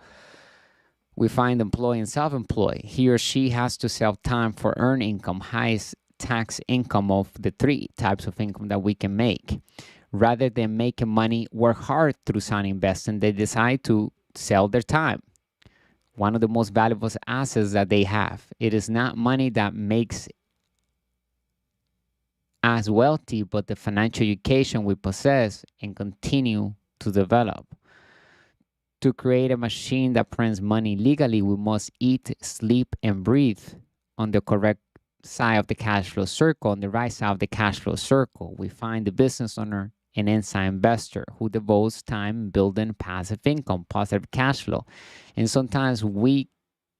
we find employee and self-employed. He or she has to sell time for earned income, highest tax income of the 3 types of income that we can make. Rather than making money work hard through sound investing, they decide to sell their time. One of the most valuable assets that they have. It is not money that makes us wealthy, but the financial education we possess and continue to develop. To create a machine that prints money legally, we must eat, sleep, and breathe on the correct side of the cash flow circle. On the right side of the cash flow circle, we find the business owner and inside investor who devotes time building passive income, positive cash flow. And sometimes we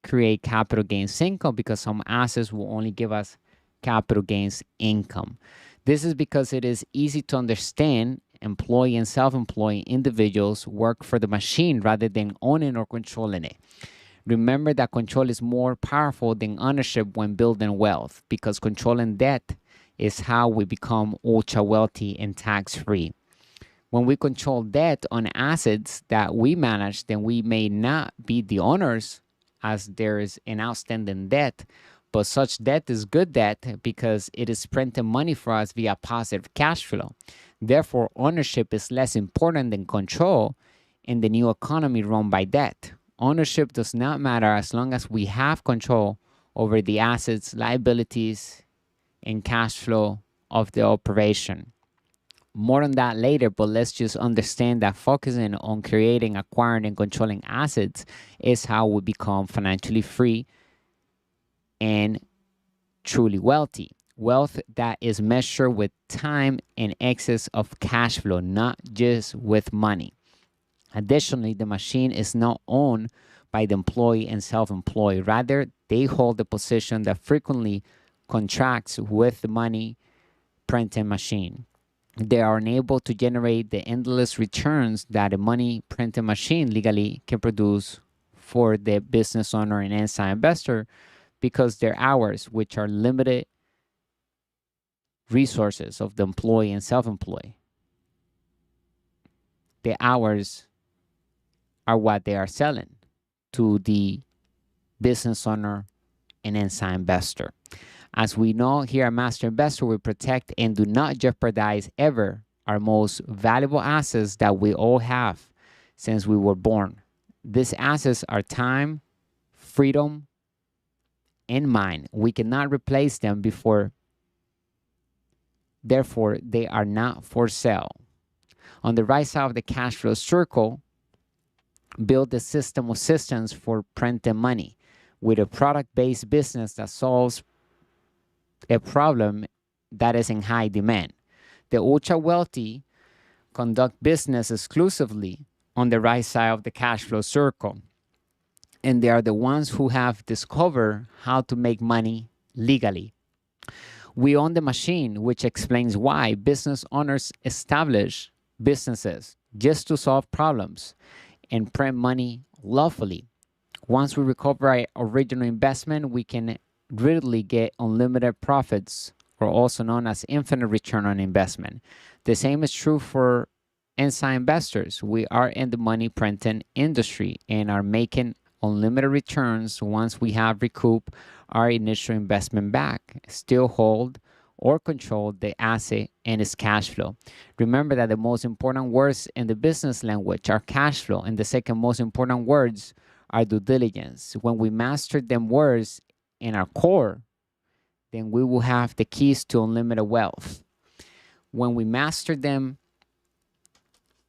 create capital gains income because some assets will only give us capital gains income. This is because it is easy to understand employee and self-employed individuals work for the machine rather than owning or controlling it. Remember that control is more powerful than ownership when building wealth, because controlling debt is how we become ultra wealthy and tax-free. When we control debt on assets that we manage, then we may not be the owners as there is an outstanding debt, but such debt is good debt because it is printing money for us via positive cash flow. Therefore, ownership is less important than control in the new economy run by debt. Ownership does not matter as long as we have control over the assets, liabilities, and cash flow of the operation. More on that later, but let's just understand that focusing on creating, acquiring, and controlling assets is how we become financially free and truly wealthy. Wealth that is measured with time and excess of cash flow, not just with money. Additionally, the machine is not owned by the employee and self-employed. Rather, they hold the position that frequently contracts with the money printing machine. They are unable to generate the endless returns that a money printing machine legally can produce for the business owner and inside investor because their hours, which are limited resources of the employee and self-employed, the hours are what they are selling to the business owner and inside investor. As we know here at Master Investor, we protect and do not jeopardize ever our most valuable assets that we all have since we were born. These assets are time, freedom, and mind. We cannot replace them before, therefore, they are not for sale. On the right side of the cash flow circle, build a system of systems for printing money with a product-based business that solves a problem that is in high demand. The ultra wealthy conduct business exclusively on the right side of the cash flow circle, and they are the ones who have discovered how to make money legally. We own the machine, which explains why business owners establish businesses just to solve problems and print money lawfully. Once we recover our original investment, we can readily get unlimited profits, or also known as infinite return on investment. The same is true for inside investors. We are in the money printing industry and are making unlimited returns once we have recouped our initial investment back, still hold or control the asset and its cash flow. Remember that the most important words in the business language are cash flow, and the second most important words are due diligence. When we master them words in our core, then we will have the keys to unlimited wealth. When we master them,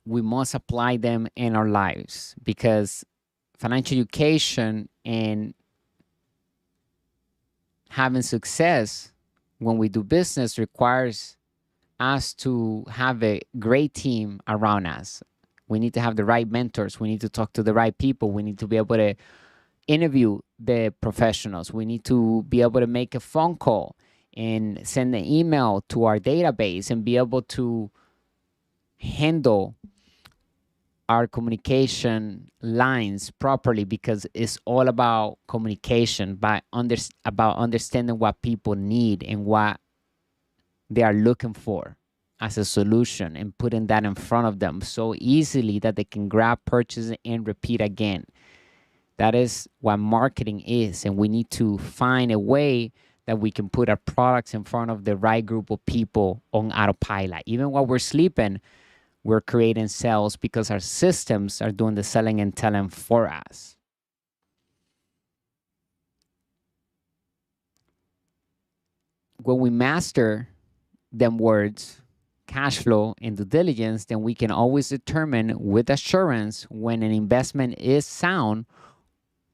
we must apply them in our lives, because financial education and having success when we do business requires us to have a great team around us. We need to have the right mentors. We need to talk to the right people. We need to be able to interview the professionals. We need to be able to make a phone call and send an email to our database and be able to handle our communication lines properly, because it's all about communication, about understanding what people need and what they are looking for as a solution, and putting that in front of them so easily that they can grab, purchase, and repeat again. That is what marketing is, and we need to find a way that we can put our products in front of the right group of people on autopilot. Even while we're sleeping, we're creating sales because our systems are doing the selling and telling for us. When we master them words, cash flow, and due diligence, then we can always determine with assurance when an investment is sound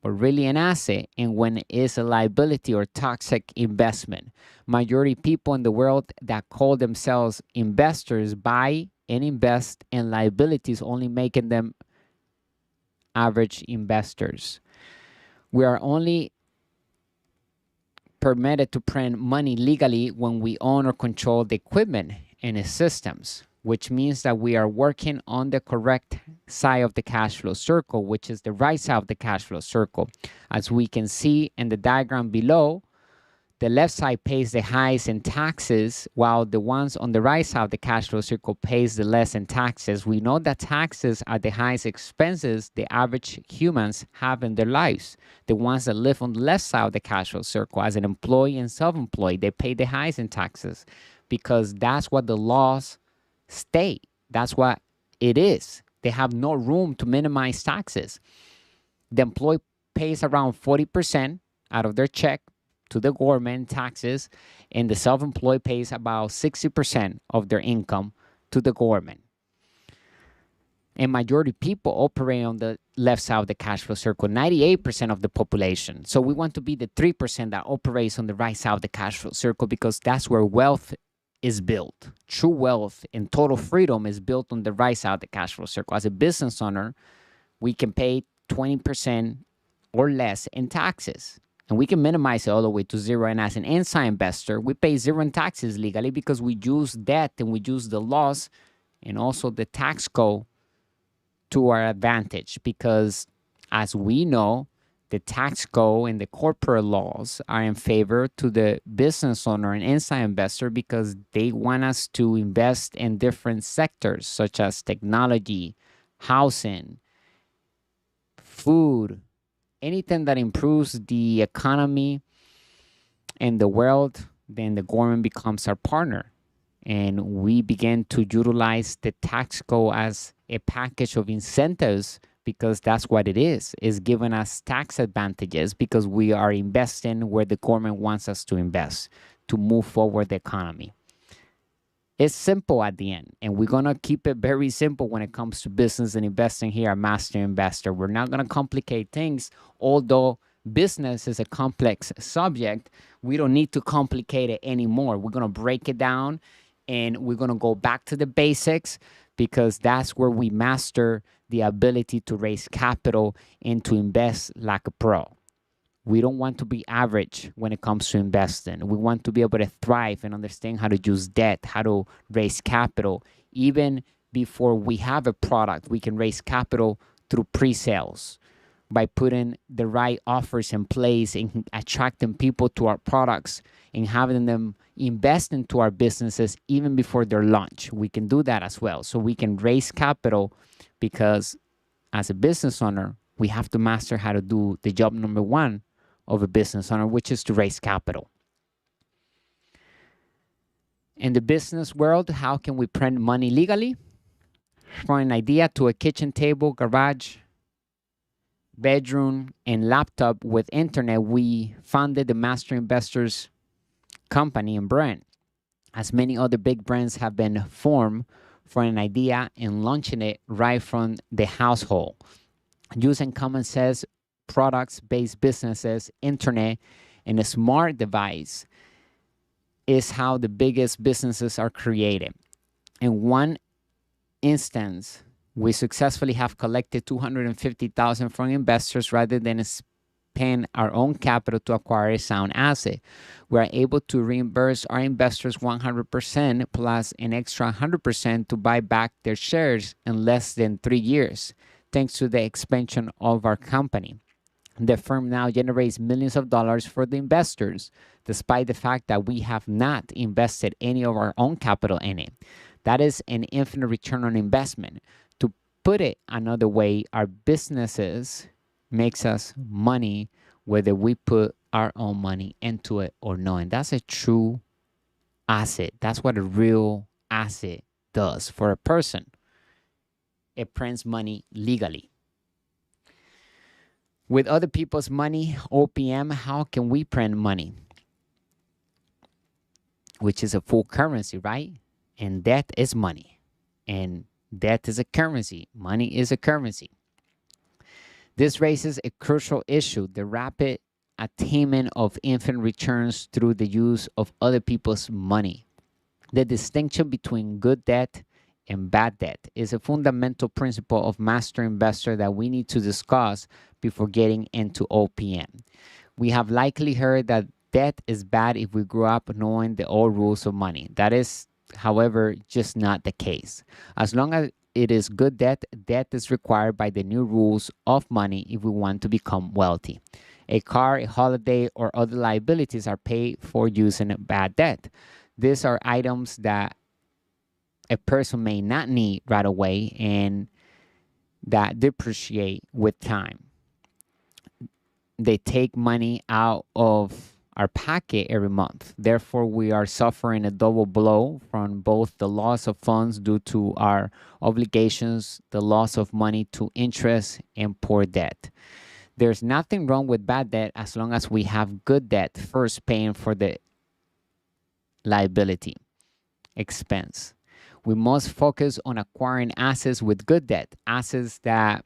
or really an asset, and when it is a liability or toxic investment. Majority people in the world that call themselves investors buy and invest in liabilities, only making them average investors. We are only permitted to print money legally when we own or control the equipment and its systems, which means that we are working on the correct side of the cash flow circle, which is the right side of the cash flow circle. As we can see in the diagram below, the left side pays the highest in taxes, while the ones on the right side of the cash flow circle pays the less in taxes. We know that taxes are the highest expenses the average humans have in their lives. The ones that live on the left side of the cash flow circle, as an employee and self-employed, they pay the highest in taxes because that's what the laws state. That's what it is. They have no room to minimize taxes. The employee pays around 40% out of their check to the government taxes, and the self-employed pays about 60% of their income to the government. And majority people operate on the left side of the cash flow circle, 98% of the population. So we want to be the 3% that operates on the right side of the cash flow circle, because that's where wealth is built. True wealth and total freedom is built on the right side of the cash flow circle. As a business owner, we can pay 20% or less in taxes, and we can minimize it all the way to zero. And as an inside investor, we pay zero in taxes legally because we use debt and we use the laws and also the tax code to our advantage. Because as we know, the tax code and the corporate laws are in favor to the business owner and inside investor, because they want us to invest in different sectors such as technology, housing, food, anything that improves the economy and the world. Then the government becomes our partner, and we begin to utilize the tax code as a package of incentives, because that's what it is giving us tax advantages because we are investing where the government wants us to invest to move forward the economy. It's simple at the end, and we're going to keep it very simple when it comes to business and investing here at Master Investor. We're not going to complicate things. Although business is a complex subject, we don't need to complicate it anymore. We're going to break it down, and we're going to go back to the basics, because that's where we master the ability to raise capital and to invest like a pro. We don't want to be average when it comes to investing. We want to be able to thrive and understand how to use debt, how to raise capital. Even before we have a product, we can raise capital through pre-sales by putting the right offers in place and attracting people to our products and having them invest into our businesses even before their launch. We can do that as well. So we can raise capital, because as a business owner, we have to master how to do the job number one of a business owner, which is to raise capital. In the business world, how can we print money legally? From an idea to a kitchen table, garage, bedroom, and laptop with internet, we founded the Master Investors company and brand. As many other big brands have been formed from an idea and launching it right from the household. Using common sense products-based businesses, internet, and a smart device is how the biggest businesses are created. In one instance, we successfully have collected $250,000 from investors rather than spend our own capital to acquire a sound asset. We are able to reimburse our investors 100% plus an extra 100% to buy back their shares in less than 3 years, thanks to the expansion of our company. The firm now generates millions of dollars for the investors, despite the fact that we have not invested any of our own capital in it. That is an infinite return on investment. To put it another way, our businesses makes us money whether we put our own money into it or not. And that's a true asset. That's what a real asset does for a person. It prints money legally. With other people's money, OPM, how can we print money? Which is a full currency, right? And debt is money. And debt is a currency. Money is a currency. This raises a crucial issue, the rapid attainment of infinite returns through the use of other people's money. The distinction between good debt and bad debt is a fundamental principle of Master Investor that we need to discuss before getting into OPM. We have likely heard that debt is bad if we grew up knowing the old rules of money. That is, however, just not the case. As long as it is good debt, debt is required by the new rules of money if we want to become wealthy. A car, a holiday, or other liabilities are paid for using a bad debt. These are items that a person may not need right away and that depreciate with time. They take money out of our pocket every month. Therefore, we are suffering a double blow from both the loss of funds due to our obligations, the loss of money to interest, and poor debt. There's nothing wrong with bad debt as long as we have good debt first paying for the liability expense. We must focus on acquiring assets with good debt, assets that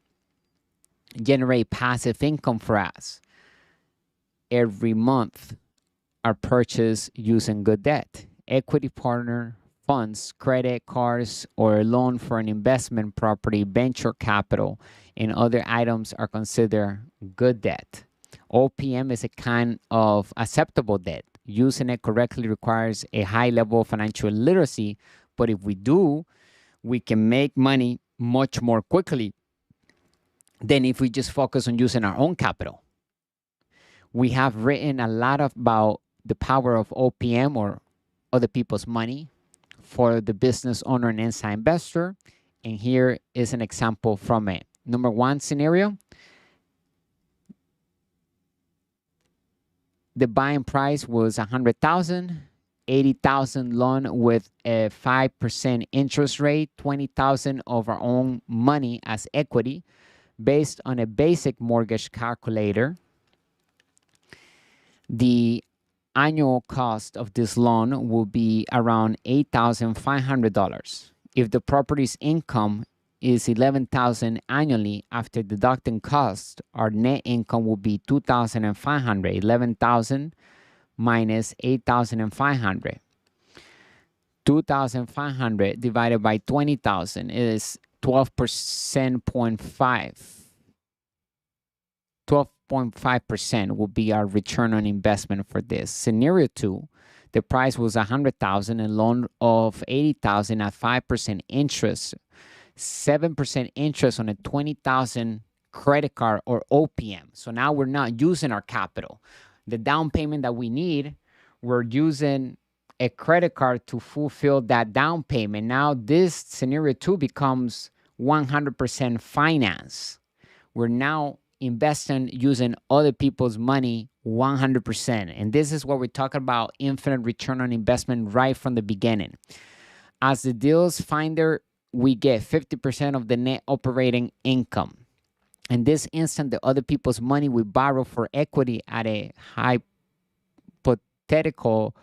generate passive income for us every month are purchased using good debt. Equity partner funds, credit cards, or a loan for an investment property, venture capital, and other items are considered good debt. OPM is a kind of acceptable debt. Using it correctly requires a high level of financial literacy, but if we do, we can make money much more quickly than if we just focus on using our own capital. We have written a lot about the power of OPM, or other people's money, for the business owner and inside investor. And here is an example from it. Number one scenario, the buying price was $100,000, $80,000 loan with a 5% interest rate, $20,000 of our own money as equity. Based on a basic mortgage calculator, the annual cost of this loan will be around $8,500. If the property's income is $11,000 annually after deducting costs, our net income will be $2,500. $11,000 minus $8,500. $2,500 divided by $20,000 is 12.5% will be our return on investment for this. Scenario 2, the price was $100,000, a loan of $80,000 at 5% interest, 7% interest on a $20,000 credit card or OPM. So now we're not using our capital. The down payment that we need, we're using a credit card to fulfill that down payment. Now this scenario 2 becomes 100% finance. We're now investing using other people's money 100%. And this is what we're talking about, infinite return on investment right from the beginning. As the deals finder, we get 50% of the net operating income. In this instant, the other people's money we borrow for equity at a hypothetical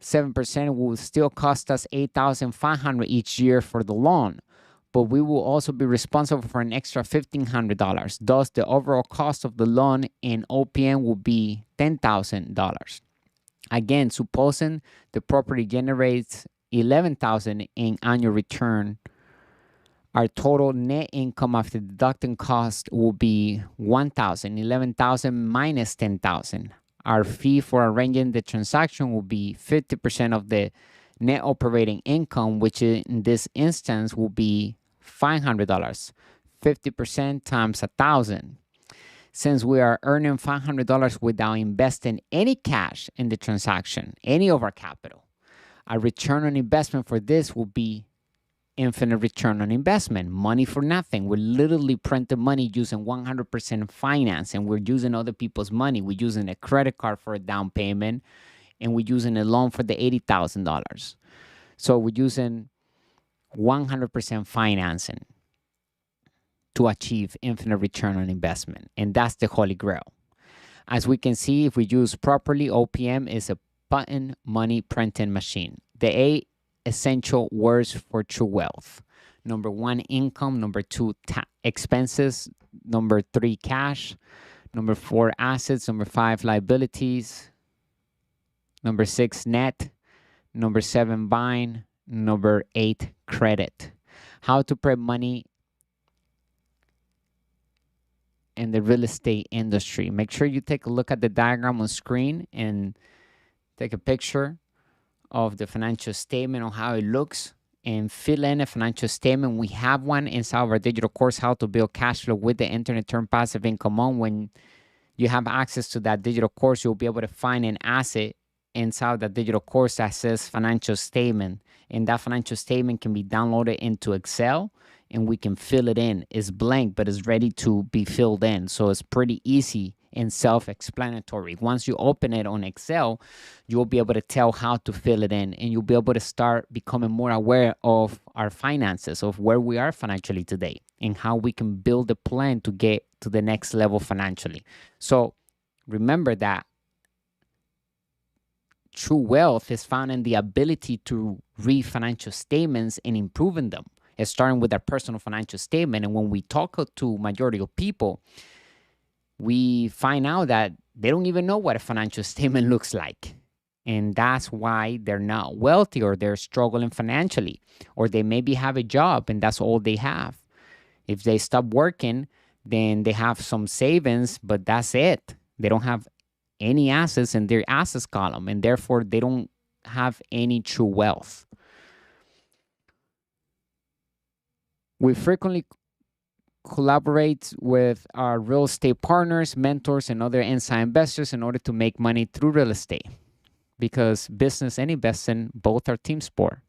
7% will still cost us $8,500 each year for the loan, but we will also be responsible for an extra $1,500. Thus, the overall cost of the loan in OPM will be $10,000. Again, supposing the property generates $11,000 in annual return, our total net income after deducting cost will be $1,000. $11,000 minus $10,000. Our fee for arranging the transaction will be 50% of the net operating income, which in this instance will be $500. 50% times 1,000. Since we are earning $500 without investing any cash in the transaction, any of our capital, our return on investment for this will be infinite return on investment, money for nothing. We're literally printing money using 100% finance, and we're using other people's money. We're using a credit card for a down payment, and we're using a loan for the $80,000. So we're using 100% financing to achieve infinite return on investment, and that's the holy grail. As we can see, if we use properly, OPM is a button money printing machine. The 8 essential words for true wealth. Number 1, income. Number 2, expenses. Number 3, cash. Number 4, assets. Number 5, liabilities. Number 6, net. Number 7, buying. Number 8, credit. How to prep money in the real estate industry. Make sure you take a look at the diagram on screen and take a picture of the financial statement on how it looks and fill in a financial statement. We have one inside of our digital course, How to Build Cash Flow with the Internet, Turn Passive Income On. When you have access to that digital course, you'll be able to find an asset inside that digital course that says financial statement. And that financial statement can be downloaded into Excel and we can fill it in. It's blank, but it's ready to be filled in. So it's pretty easy and self-explanatory. Once you open it on Excel, you'll be able to tell how to fill it in, and you'll be able to start becoming more aware of our finances, of where we are financially today, and how we can build a plan to get to the next level financially. So remember that true wealth is found in the ability to read financial statements and improving them. It's starting with our personal financial statement. And when we talk to majority of people, we find out that they don't even know what a financial statement looks like. And that's why they're not wealthy, or they're struggling financially, or they maybe have a job and that's all they have. If they stop working, then they have some savings, but that's it. They don't have any assets in their assets column, and therefore they don't have any true wealth. We frequently collaborate with our real estate partners, mentors, and other inside investors in order to make money through real estate, because business and investing both are team sport,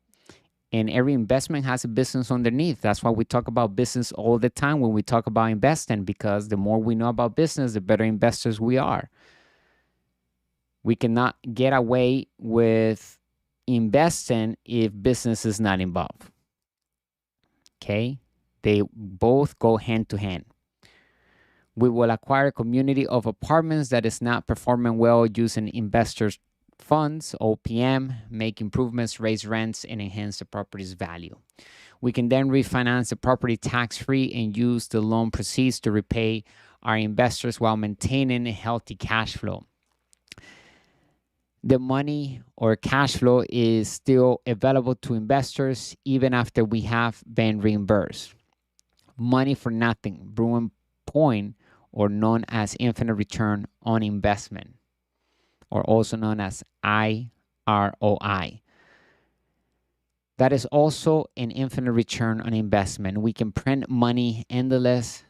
and every investment has a business underneath. That's why we talk about business all the time when we talk about investing, because the more we know about business, the better investors we are. We cannot get away with investing if business is not involved. Okay? They both go hand to hand. We will acquire a community of apartments that is not performing well using investors' funds, OPM, make improvements, raise rents, and enhance the property's value. We can then refinance the property tax-free and use the loan proceeds to repay our investors while maintaining a healthy cash flow. The money or cash flow is still available to investors even after we have been reimbursed. Money for nothing, brewing point, or known as infinite return on investment, or also known as IROI. That is also an infinite return on investment. We can print money endless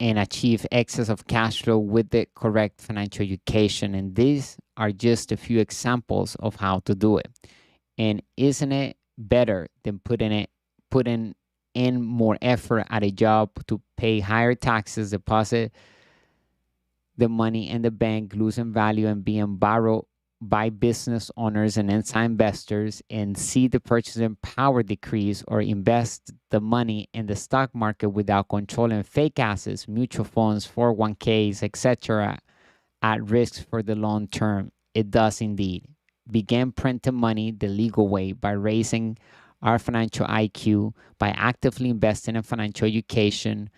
and achieve excess of cash flow with the correct financial education. And these are just a few examples of how to do it. And isn't it better than putting in more effort at a job to pay higher taxes, deposit the money in the bank, losing value, and being borrowed by business owners and inside investors, and see the purchasing power decrease, or invest the money in the stock market without controlling fake assets, mutual funds, 401ks, etc., at risk for the long term? It does indeed. Begin printing money the legal way by raising our financial IQ, by actively investing in financial education,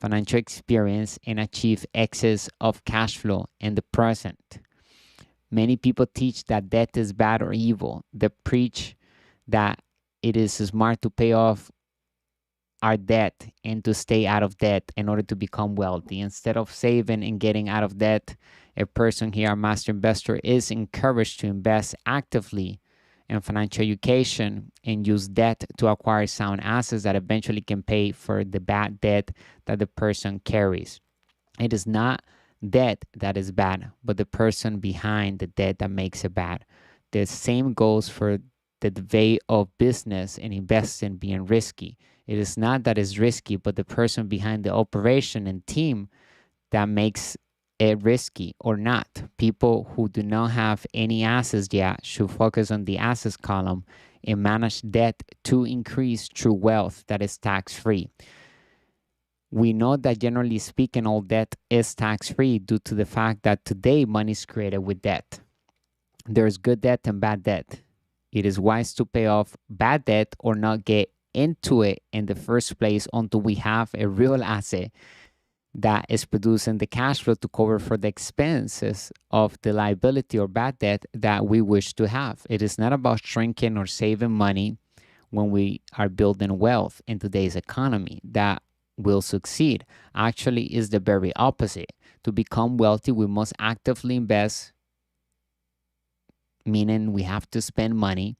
financial experience, and achieve excess of cash flow in the present. Many people teach that debt is bad or evil. They preach that it is smart to pay off our debt and to stay out of debt in order to become wealthy. Instead of saving and getting out of debt, a person here, a master investor, is encouraged to invest actively in financial education and use debt to acquire sound assets that eventually can pay for the bad debt that the person carries. It is not debt that is bad, but the person behind the debt that makes it bad. The same goes for the way of business and investing being risky. It is not that it's risky, but the person behind the operation and team that makes it risky or not. People who do not have any assets yet should focus on the assets column and manage debt to increase true wealth that is tax-free. We know that generally speaking, all debt is tax-free due to the fact that today money is created with debt. There's good debt and bad debt. It is wise to pay off bad debt or not get into it in the first place until we have a real asset that is producing the cash flow to cover for the expenses of the liability or bad debt that we wish to have. It is not about shrinking or saving money when we are building wealth in today's economy that will succeed. Actually, is the very opposite. To become wealthy, we must actively invest, meaning we have to spend money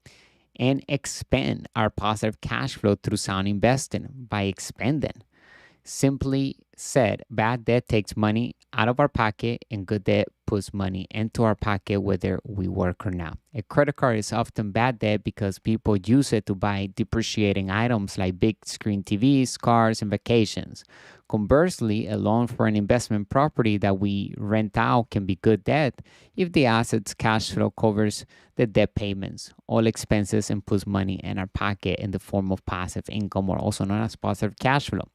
and expend our positive cash flow through sound investing by expending. Simply said, bad debt takes money out of our pocket and good debt puts money into our pocket whether we work or not. A credit card is often bad debt because people use it to buy depreciating items like big screen TVs, cars, and vacations. Conversely, a loan for an investment property that we rent out can be good debt if the asset's cash flow covers the debt payments, all expenses, and puts money in our pocket in the form of passive income, or also known as positive cash flow.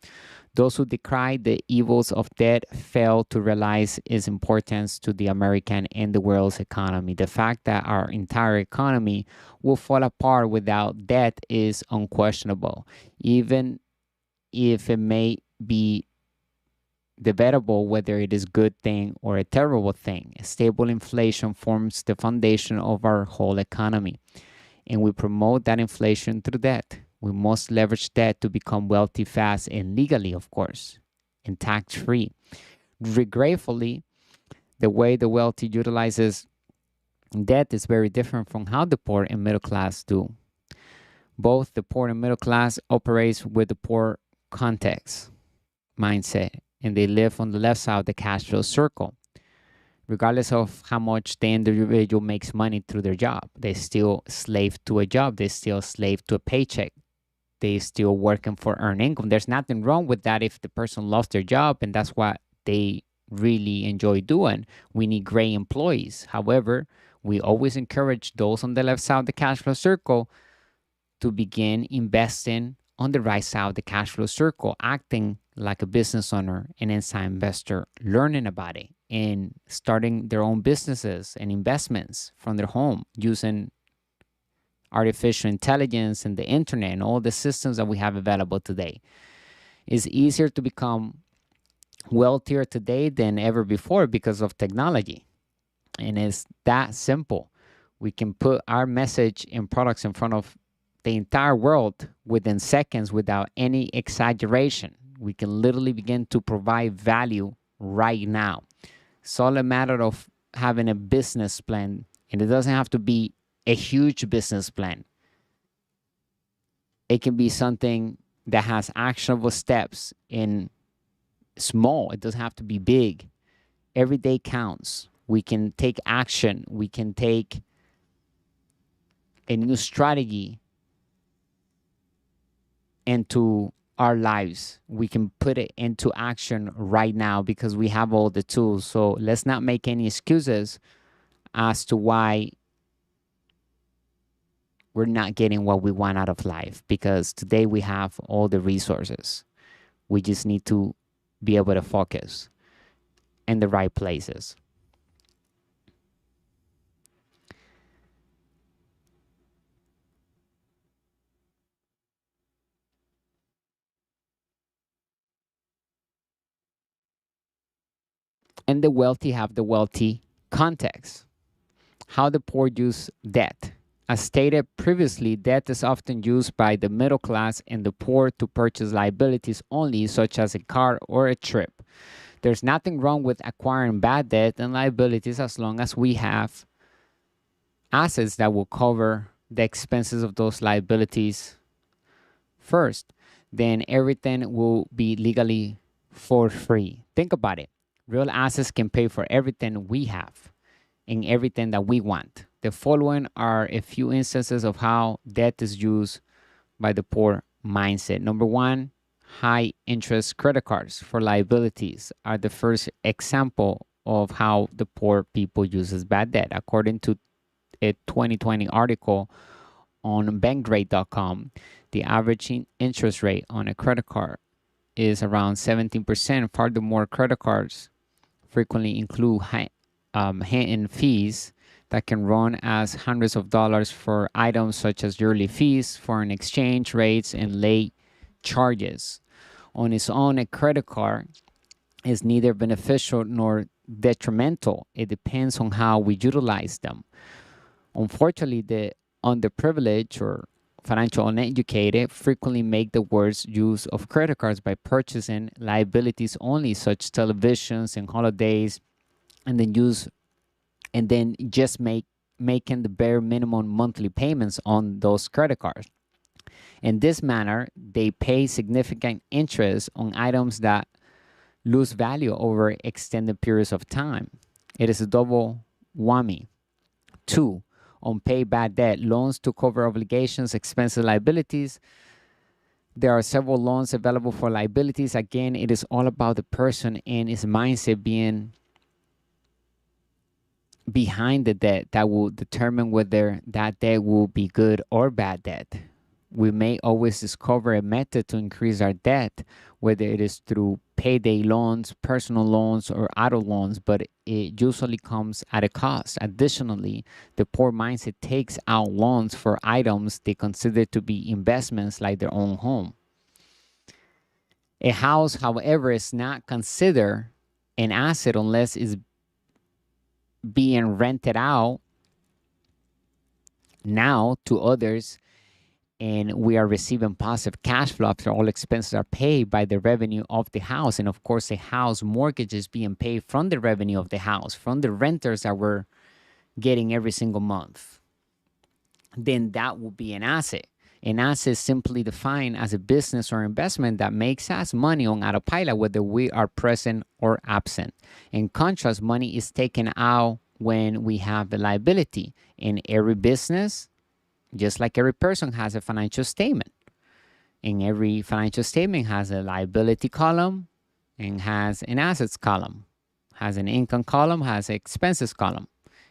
Those who decry the evils of debt fail to realize its importance to the American and the world's economy. The fact that our entire economy will fall apart without debt is unquestionable, even if it may be debatable whether it is a good thing or a terrible thing. Stable inflation forms the foundation of our whole economy, and we promote that inflation through debt. We must leverage debt to become wealthy fast and legally, of course, and tax free. Regretfully, the way the wealthy utilizes debt is very different from how the poor and middle class do. Both the poor and middle class operates with the poor context mindset, and they live on the left side of the cash flow circle. Regardless of how much the individual makes money through their job, they still slave to a job. They still slave to a paycheck. They still working for earned income. There's nothing wrong with that if the person loves their job and that's what they really enjoy doing. We need great employees. However, we always encourage those on the left side of the cash flow circle to begin investing on the right side of the cash flow circle, acting like a business owner, an inside investor, learning about it, and starting their own businesses and investments from their home using artificial intelligence and the internet and all the systems that we have available today. It's easier to become wealthier today than ever before because of technology. And it's that simple. We can put our message and products in front of the entire world within seconds without any exaggeration. We can literally begin to provide value right now. It's all a matter of having a business plan, and it doesn't have to be a huge business plan. It can be something that has actionable steps in small. It doesn't have to be big. Every day counts. We can take action. We can take a new strategy into our lives. We can put it into action right now because we have all the tools. So let's not make any excuses as to why we're not getting what we want out of life, because today we have all the resources. We just need to be able to focus in the right places. And the wealthy have the wealthy context. How the poor use debt. As stated previously, debt is often used by the middle class and the poor to purchase liabilities only, such as a car or a trip. There's nothing wrong with acquiring bad debt and liabilities as long as we have assets that will cover the expenses of those liabilities first. Then everything will be legally for free. Think about it. Real assets can pay for everything we have and everything that we want. The following are a few instances of how debt is used by the poor mindset. Number one, high interest credit cards for liabilities are the first example of how the poor people uses bad debt. According to a 2020 article on bankrate.com, the average interest rate on a credit card is around 17%. Furthermore, credit cards frequently include hidden fees that can run as hundreds of dollars for items such as yearly fees, foreign exchange rates, and late charges. On its own, a credit card is neither beneficial nor detrimental. It depends on how we utilize them. Unfortunately, the underprivileged or financial uneducated frequently make the worst use of credit cards by purchasing liabilities only, such televisions and holidays, and then just making the bare minimum monthly payments on those credit cards. In this manner, they pay significant interest on items that lose value over extended periods of time. It is a double whammy. 2. Unpaid bad debt, loans to cover obligations, expenses, liabilities. There are several loans available for liabilities. Again, it is all about the person and his mindset being behind the debt that will determine whether that debt will be good or bad debt. We may always discover a method to increase our debt, whether it is through payday loans, personal loans, or auto loans, but it usually comes at a cost. Additionally, the poor mindset takes out loans for items they consider to be investments like their own home. A house, however, is not considered an asset unless it's being rented out now to others, and we are receiving positive cash flow after all expenses are paid by the revenue of the house. And of course, the house mortgage is being paid from the revenue of the house, from the renters that we're getting every single month. Then that will be an asset. An asset is simply defined as a business or investment that makes us money on autopilot, whether we are present or absent. In contrast, money is taken out when we have a liability. In every business, just like every person has a financial statement. And every financial statement has a liability column and has an assets column, has an income column, has an expenses column.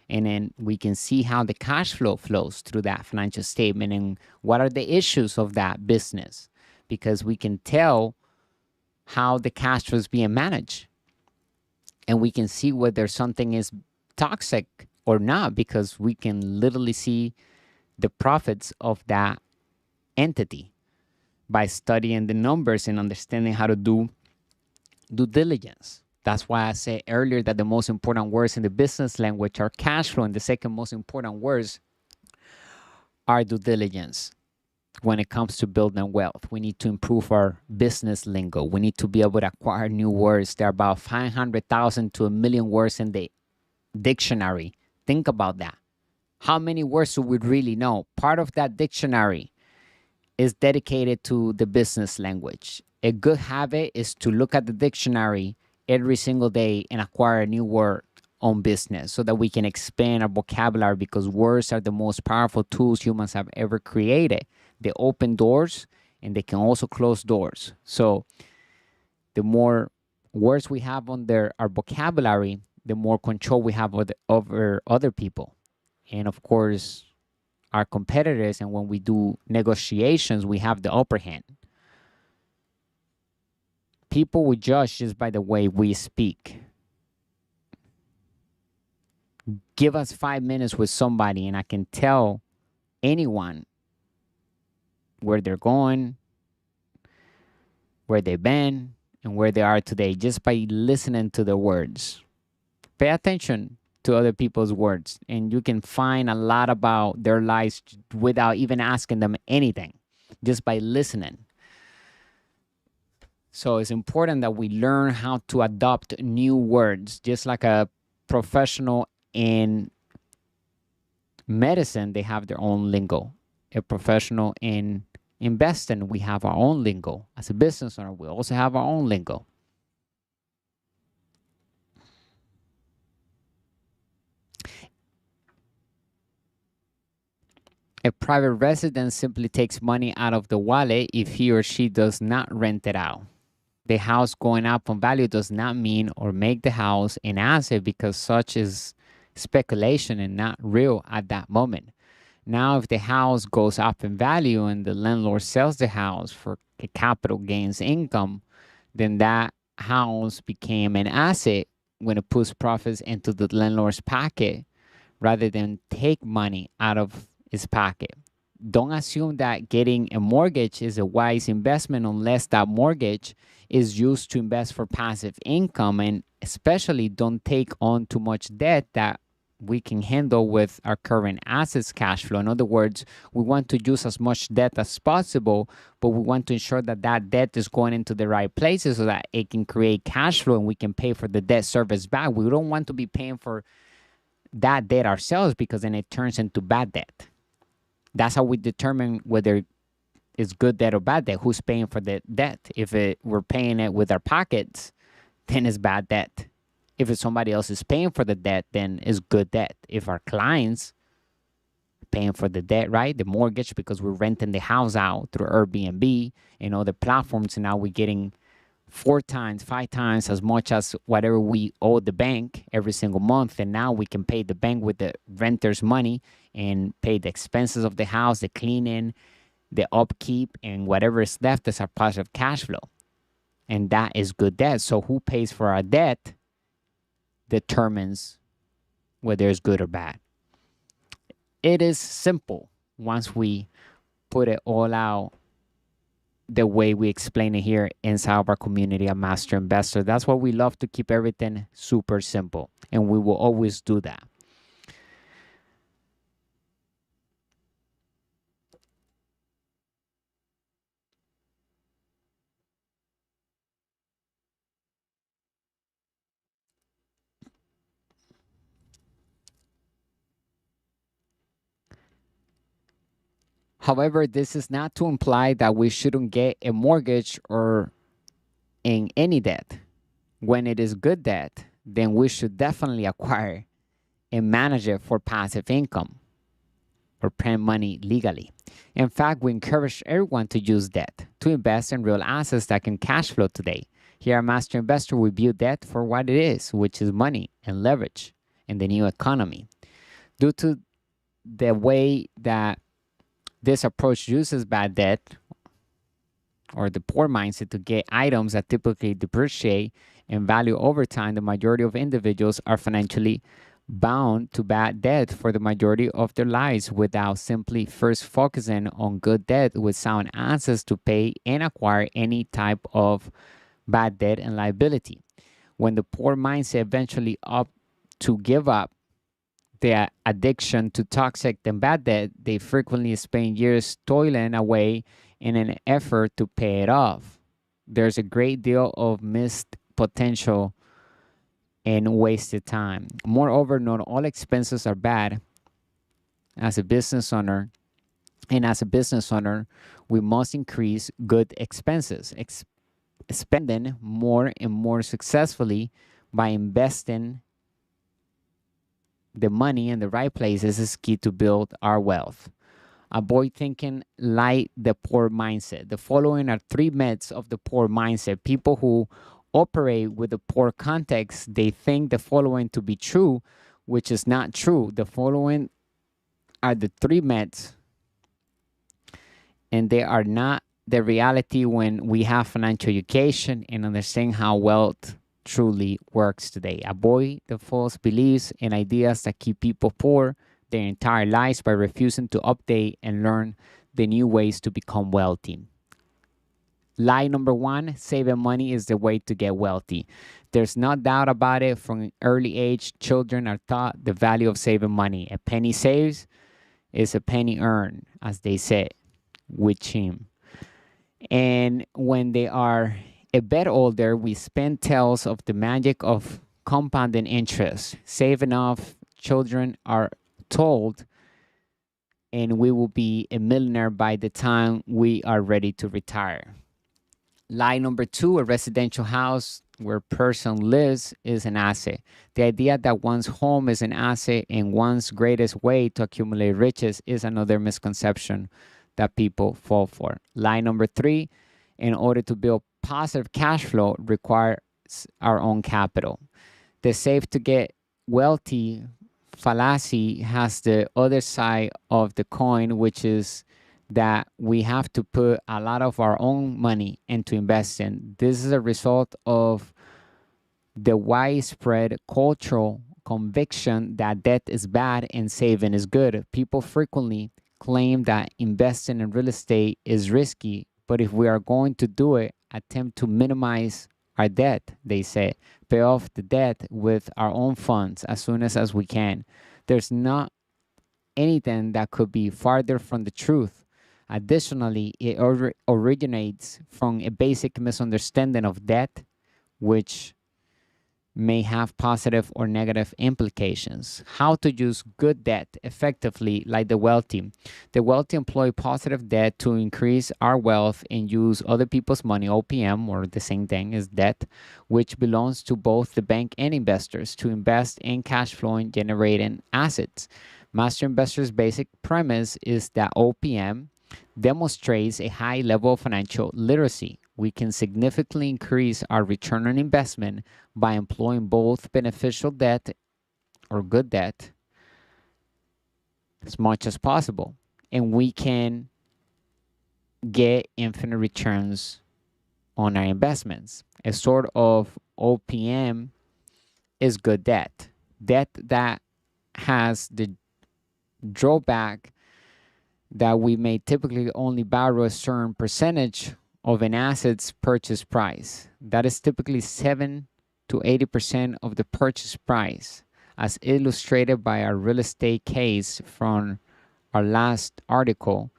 And then we can see how the cash flow flows through that financial statement and what are the issues of that business, because we can tell how the cash flow is being managed. And we can see whether something is toxic or not, because we can literally see the profits of that entity by studying the numbers and understanding how to do due diligence. That's why I said earlier that the most important words in the business language are cash flow, and the second most important words are due diligence. When it comes to building wealth, we need to improve our business lingo. We need to be able to acquire new words. There are about 500,000 to 1 million words in the dictionary. Think about that. How many words do we really know? Part of that dictionary is dedicated to the business language. A good habit is to look at the dictionary every single day and acquire a new word on business so that we can expand our vocabulary, because words are the most powerful tools humans have ever created. They open doors and they can also close doors. So the more words we have on our vocabulary, the more control we have over other people. And of course, our competitors, and when we do negotiations, we have the upper hand. People will judge just by the way we speak. Give us 5 minutes with somebody and I can tell anyone where they're going, where they've been, and where they are today just by listening to their words. Pay attention to other people's words, and you can find a lot about their lives without even asking them anything, just by listening. So it's important that we learn how to adopt new words, just like a professional in medicine, they have their own lingo. A professional in investing, we have our own lingo. As a business owner, we also have our own lingo. A private resident simply takes money out of the wallet if he or she does not rent it out. The house going up in value does not mean or make the house an asset, because such is speculation and not real at that moment. Now, if the house goes up in value and the landlord sells the house for a capital gains income, then that house became an asset when it puts profits into the landlord's pocket rather than take money out of his pocket. Don't assume that getting a mortgage is a wise investment unless that mortgage is used to invest for passive income, and especially don't take on too much debt that we can handle with our current assets cash flow. In other words, we want to use as much debt as possible, but we want to ensure that that debt is going into the right places so that it can create cash flow and we can pay for the debt service back. We don't want to be paying for that debt ourselves, because then it turns into bad debt. That's how we determine whether is good debt or bad debt. Who's paying for the debt? If we're paying it with our pockets, then it's bad debt. If it's somebody else is paying for the debt, then it's good debt. If our clients paying for the debt, right, the mortgage, because we're renting the house out through Airbnb and other platforms, and now we're getting 4 times, 5 times as much as whatever we owe the bank every single month. And now we can pay the bank with the renter's money and pay the expenses of the house, the cleaning, the upkeep, and whatever is left is our positive cash flow. And that is good debt. So who pays for our debt determines whether it's good or bad. It is simple once we put it all out the way we explain it here inside of our community at Master Investor. That's why we love to keep everything super simple, and we will always do that. However, this is not to imply that we shouldn't get a mortgage or in any debt. When it is good debt, then we should definitely acquire and manage it for passive income or print money legally. In fact, we encourage everyone to use debt to invest in real assets that can cash flow today. Here at Master Investor, we view debt for what it is, which is money and leverage in the new economy. Due to the way that this approach uses bad debt or the poor mindset to get items that typically depreciate in value over time, the majority of individuals are financially bound to bad debt for the majority of their lives without simply first focusing on good debt with sound assets to pay and acquire any type of bad debt and liability. When the poor mindset eventually opt to give up their addiction to toxic and bad debt, they frequently spend years toiling away in an effort to pay it off. There's a great deal of missed potential and wasted time. Moreover, not all expenses are bad. As a business owner, we must increase good expenses, spending more and more successfully by investing the money in the right places is key to build our wealth. Avoid thinking like the poor mindset. The following are 3 myths of the poor mindset. People who operate with a poor context, they think the following to be true, which is not true. The following are the 3 myths, and they are not the reality when we have financial education and understand how wealth truly works today. Avoid the false beliefs and ideas that keep people poor their entire lives by refusing to update and learn the new ways to become wealthy. Lie number 1, saving money is the way to get wealthy. There's no doubt about it. From an early age, children are taught the value of saving money. A penny saved is a penny earned, as they say, with him. And when they are a bit older, we spend tales of the magic of compounding interest. Save enough, children are told, and we will be a millionaire by the time we are ready to retire. Lie number 2, a residential house where a person lives is an asset. The idea that one's home is an asset and one's greatest way to accumulate riches is another misconception that people fall for. Lie number 3, in order to build positive cash flow requires our own capital. The save to get wealthy fallacy has the other side of the coin, which is that we have to put a lot of our own money into investing. This is a result of the widespread cultural conviction that debt is bad and saving is good. People frequently claim that investing in real estate is risky, but if we are going to do it, attempt to minimize our debt, they say. Pay off the debt with our own funds as soon as we can. There's not anything that could be farther from the truth. Additionally, it originates from a basic misunderstanding of debt, which may have positive or negative implications. How to use good debt effectively, like the wealthy. The wealthy employ positive debt to increase our wealth and use other people's money, OPM, or the same thing as debt, which belongs to both the bank and investors, to invest in cash flowing generating assets. Master Investor's basic premise is that OPM demonstrates a high level of financial literacy. We can significantly increase our return on investment by employing both beneficial debt or good debt as much as possible. And we can get infinite returns on our investments. A sort of OPM is good debt. Debt that has the drawback that we may typically only borrow a certain percentage of an asset's purchase price. That is typically 7 to 80% of the purchase price, as illustrated by our real estate case from our last article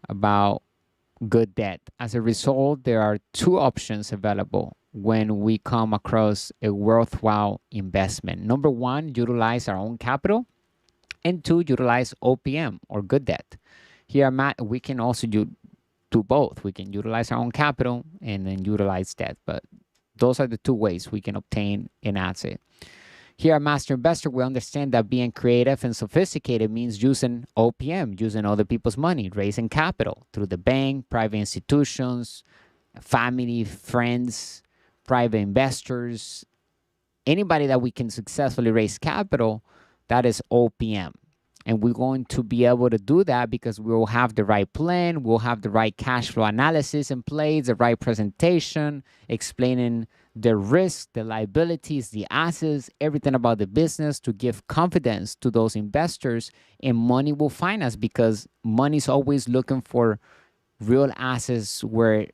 about good debt. As a result, there are two options available when we come across a worthwhile investment. Number one, utilize our own capital, and two, utilize OPM or good debt. Here, we can also do both. We can utilize our own capital and then utilize debt, but those are the two ways we can obtain an asset. Here at Master Investor, we understand that being creative and sophisticated means using OPM, using other people's money, raising capital through the bank, private institutions, family, friends, private investors, anybody that we can successfully raise capital. That is OPM. And we're going to be able to do that because we will have the right plan, we'll have the right cash flow analysis in place, the right presentation, explaining the risks, the liabilities, the assets, everything about the business to give confidence to those investors. And money will find us because money is always looking for real assets where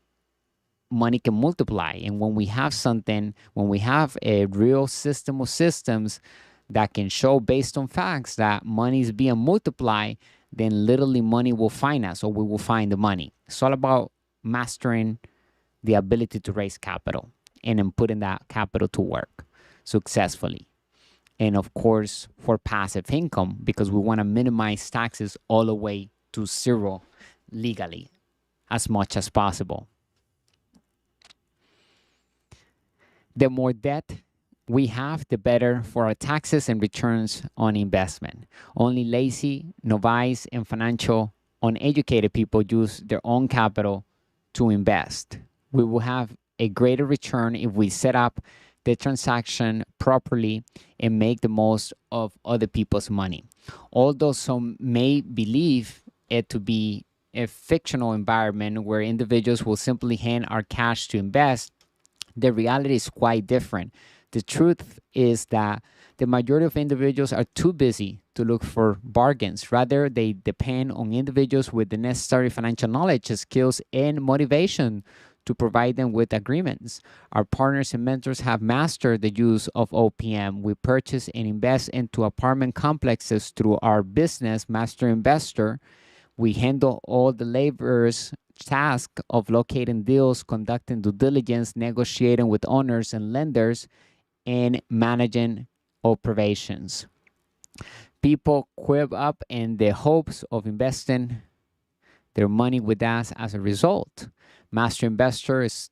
money can multiply. And when we have something, when we have a real system of systems that can show based on facts that money is being multiplied, then literally money will find us, or we will find the money. It's all about mastering the ability to raise capital and then putting that capital to work successfully. And of course, for passive income, because we want to minimize taxes all the way to zero legally as much as possible. The more debt we have, the better for our taxes and returns on investment. Only lazy, novice, and financial uneducated people use their own capital to invest. We will have a greater return if we set up the transaction properly and make the most of other people's money. Although some may believe it to be a fictional environment where individuals will simply hand our cash to invest, the reality is quite different. The truth is that the majority of individuals are too busy to look for bargains. Rather, they depend on individuals with the necessary financial knowledge, skills, and motivation to provide them with agreements. Our partners and mentors have mastered the use of OPM. We purchase and invest into apartment complexes through our business, Master Investor. We handle all the laborers' task of locating deals, conducting due diligence, negotiating with owners and lenders, and managing operations. People quib up in the hopes of investing their money with us as a result. Master Investor is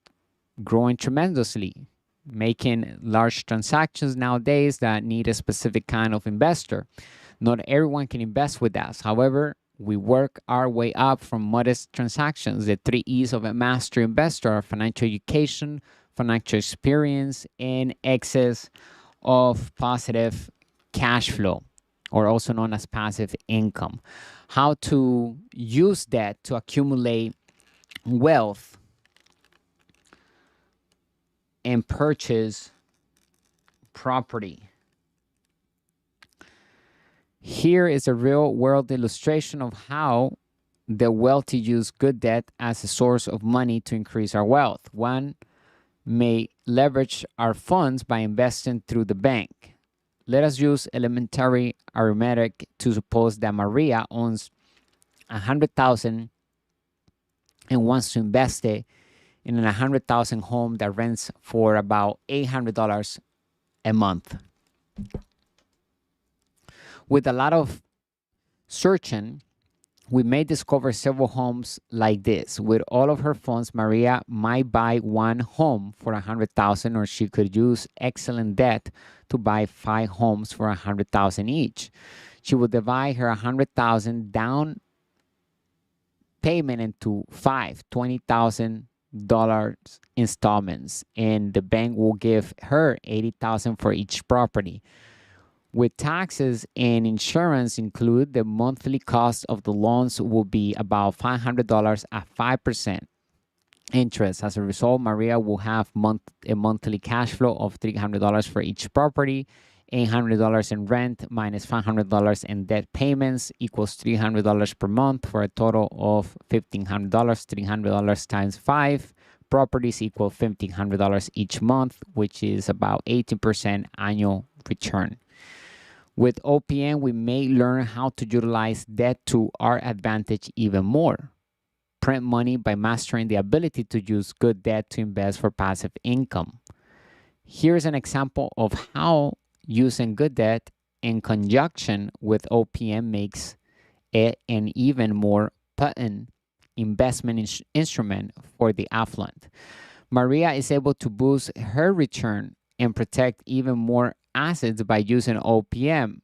growing tremendously, making large transactions nowadays that need a specific kind of investor. Not everyone can invest with us. However, we work our way up from modest transactions. The 3 E's of a master investor are financial education, financial experience, and excess of positive cash flow, or also known as passive income. How to use that to accumulate wealth and purchase property. Here is a real world illustration of how the wealthy use good debt as a source of money to increase our wealth. One may leverage our funds by investing through the bank. Let us use elementary arithmetic to suppose that Maria owns $100,000 and wants to invest it in a $100,000 home that rents for about $800 a month. With a lot of searching, we may discover several homes like this. With all of her funds, Maria might buy one home for $100,000, or she could use excellent debt to buy 5 homes for $100,000 each. She would divide her $100,000 down payment into 5 $20,000 installments, and the bank will give her $80,000 for each property. With taxes and insurance included, the monthly cost of the loans will be about $500 at 5% interest. As a result, Maria will have a monthly cash flow of $300 for each property. $800 in rent minus $500 in debt payments equals $300 per month, for a total of $1,500. $300 times 5 properties equal $1,500 each month, which is about 18% annual return. With OPM, we may learn how to utilize debt to our advantage even more. Print money by mastering the ability to use good debt to invest for passive income. Here's an example of how using good debt in conjunction with OPM makes it an even more potent investment instrument for the affluent. Maria is able to boost her return and protect even more assets by using OPM.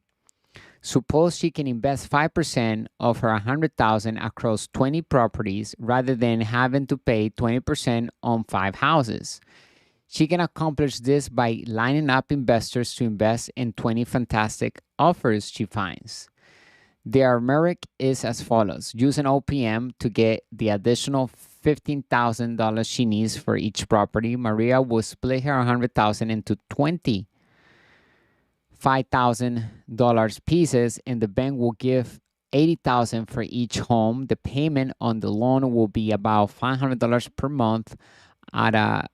Suppose she can invest 5% of her $100,000 across 20 properties rather than having to pay 20% on 5 houses. She can accomplish this by lining up investors to invest in 20 fantastic offers she finds. The arithmetic is as follows. Using OPM to get the additional $15,000 she needs for each property, Maria will split her $100,000 into 20 $5,000 pieces, and the bank will give $80,000 for each home. The payment on the loan will be about $500 per month at a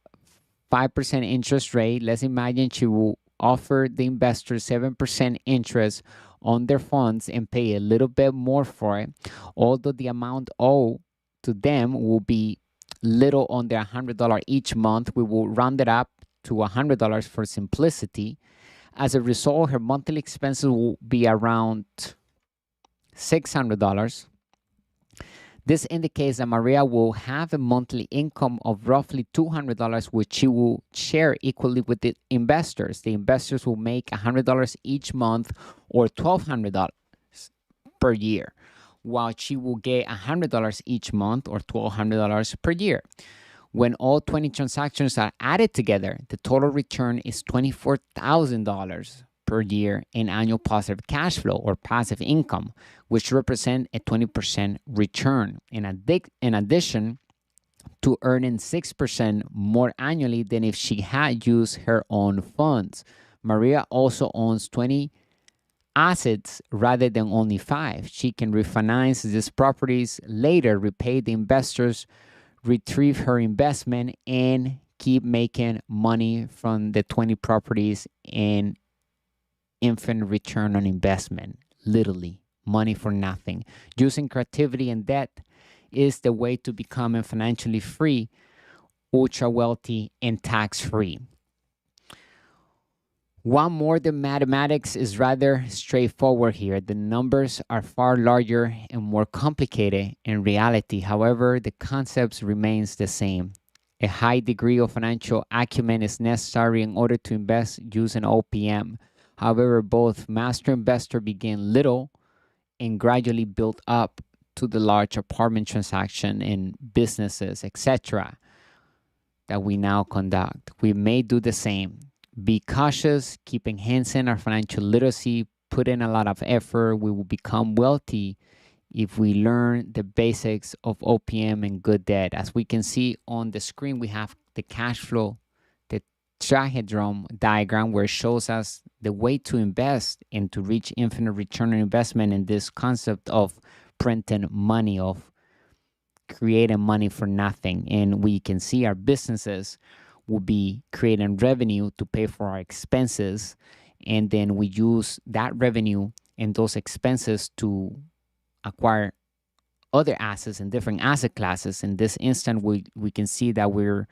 5% interest rate. Let's imagine she will offer the investors 7% interest on their funds and pay a little bit more for it, although the amount owed to them will be little under $100 each month. We will round it up to $100 for simplicity. As a result, her monthly expenses will be around $600. This indicates that Maria will have a monthly income of roughly $200, which she will share equally with the investors. The investors will make $100 each month, or $1,200 per year, while she will get $100 each month, or $1,200 per year. When all 20 transactions are added together, the total return is $24,000 per year in annual positive cash flow, or passive income, which represents a 20% return. In addition to earning 6% more annually than if she had used her own funds. Maria also owns 20 assets rather than only 5. She can refinance these properties later, repay the investors, retrieve her investment, and keep making money from the 20 properties and infinite return on investment. Literally, money for nothing. Using creativity and debt is the way to become financially free, ultra wealthy, and tax-free. One more, the mathematics is rather straightforward here. The numbers are far larger and more complicated in reality. However, the concepts remains the same. A high degree of financial acumen is necessary in order to invest using OPM. However, both master investor begin little and gradually build up to the large apartment transaction in businesses, etc., that we now conduct. We may do the same. Be cautious, keep enhancing our financial literacy, put in a lot of effort. We will become wealthy if we learn the basics of OPM and good debt. As we can see on the screen, we have the cash flow, the triagram diagram, where it shows us the way to invest and to reach infinite return on investment in this concept of printing money, of creating money for nothing. And we can see our businesses will be creating revenue to pay for our expenses, and then we use that revenue and those expenses to acquire other assets in different asset classes. In this instant, we can see that we're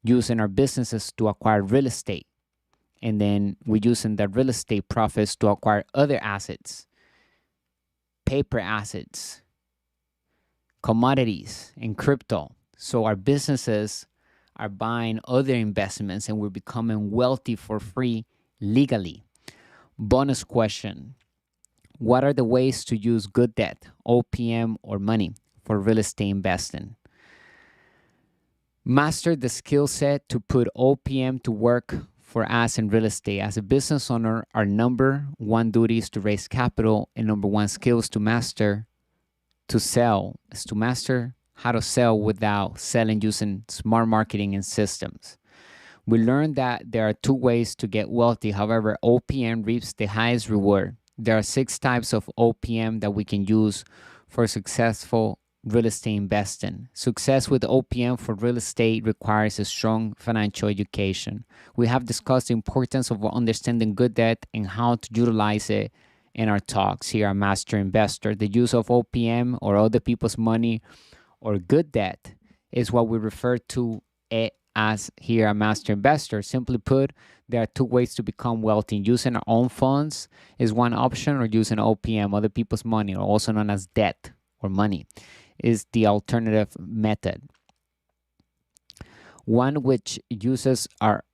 using our businesses to acquire real estate, and then we're using the real estate profits to acquire other assets, paper assets, commodities, and crypto. So our businesses are buying other investments and we're becoming wealthy for free legally. Bonus question: what are the ways to use good debt, OPM, or money for real estate investing? Master the skill set to put OPM to work for us in real estate. As a business owner, our number one duty is to raise capital, and number one skills to master to sell is to master how to sell without selling using smart marketing and systems. We learned that there are two ways to get wealthy. However, OPM reaps the highest reward. There are 6 types of OPM that we can use for successful real estate investing. Success with OPM for real estate requires a strong financial education. We have discussed the importance of understanding good debt and how to utilize it in our talks here at Master Investor. The use of OPM or other people's money or good debt is what we refer to it as here at Master Investor. Simply put, there are 2 ways to become wealthy. Using our own funds is one option, or using OPM, other people's money, or also known as debt or money, is the alternative method. One which uses our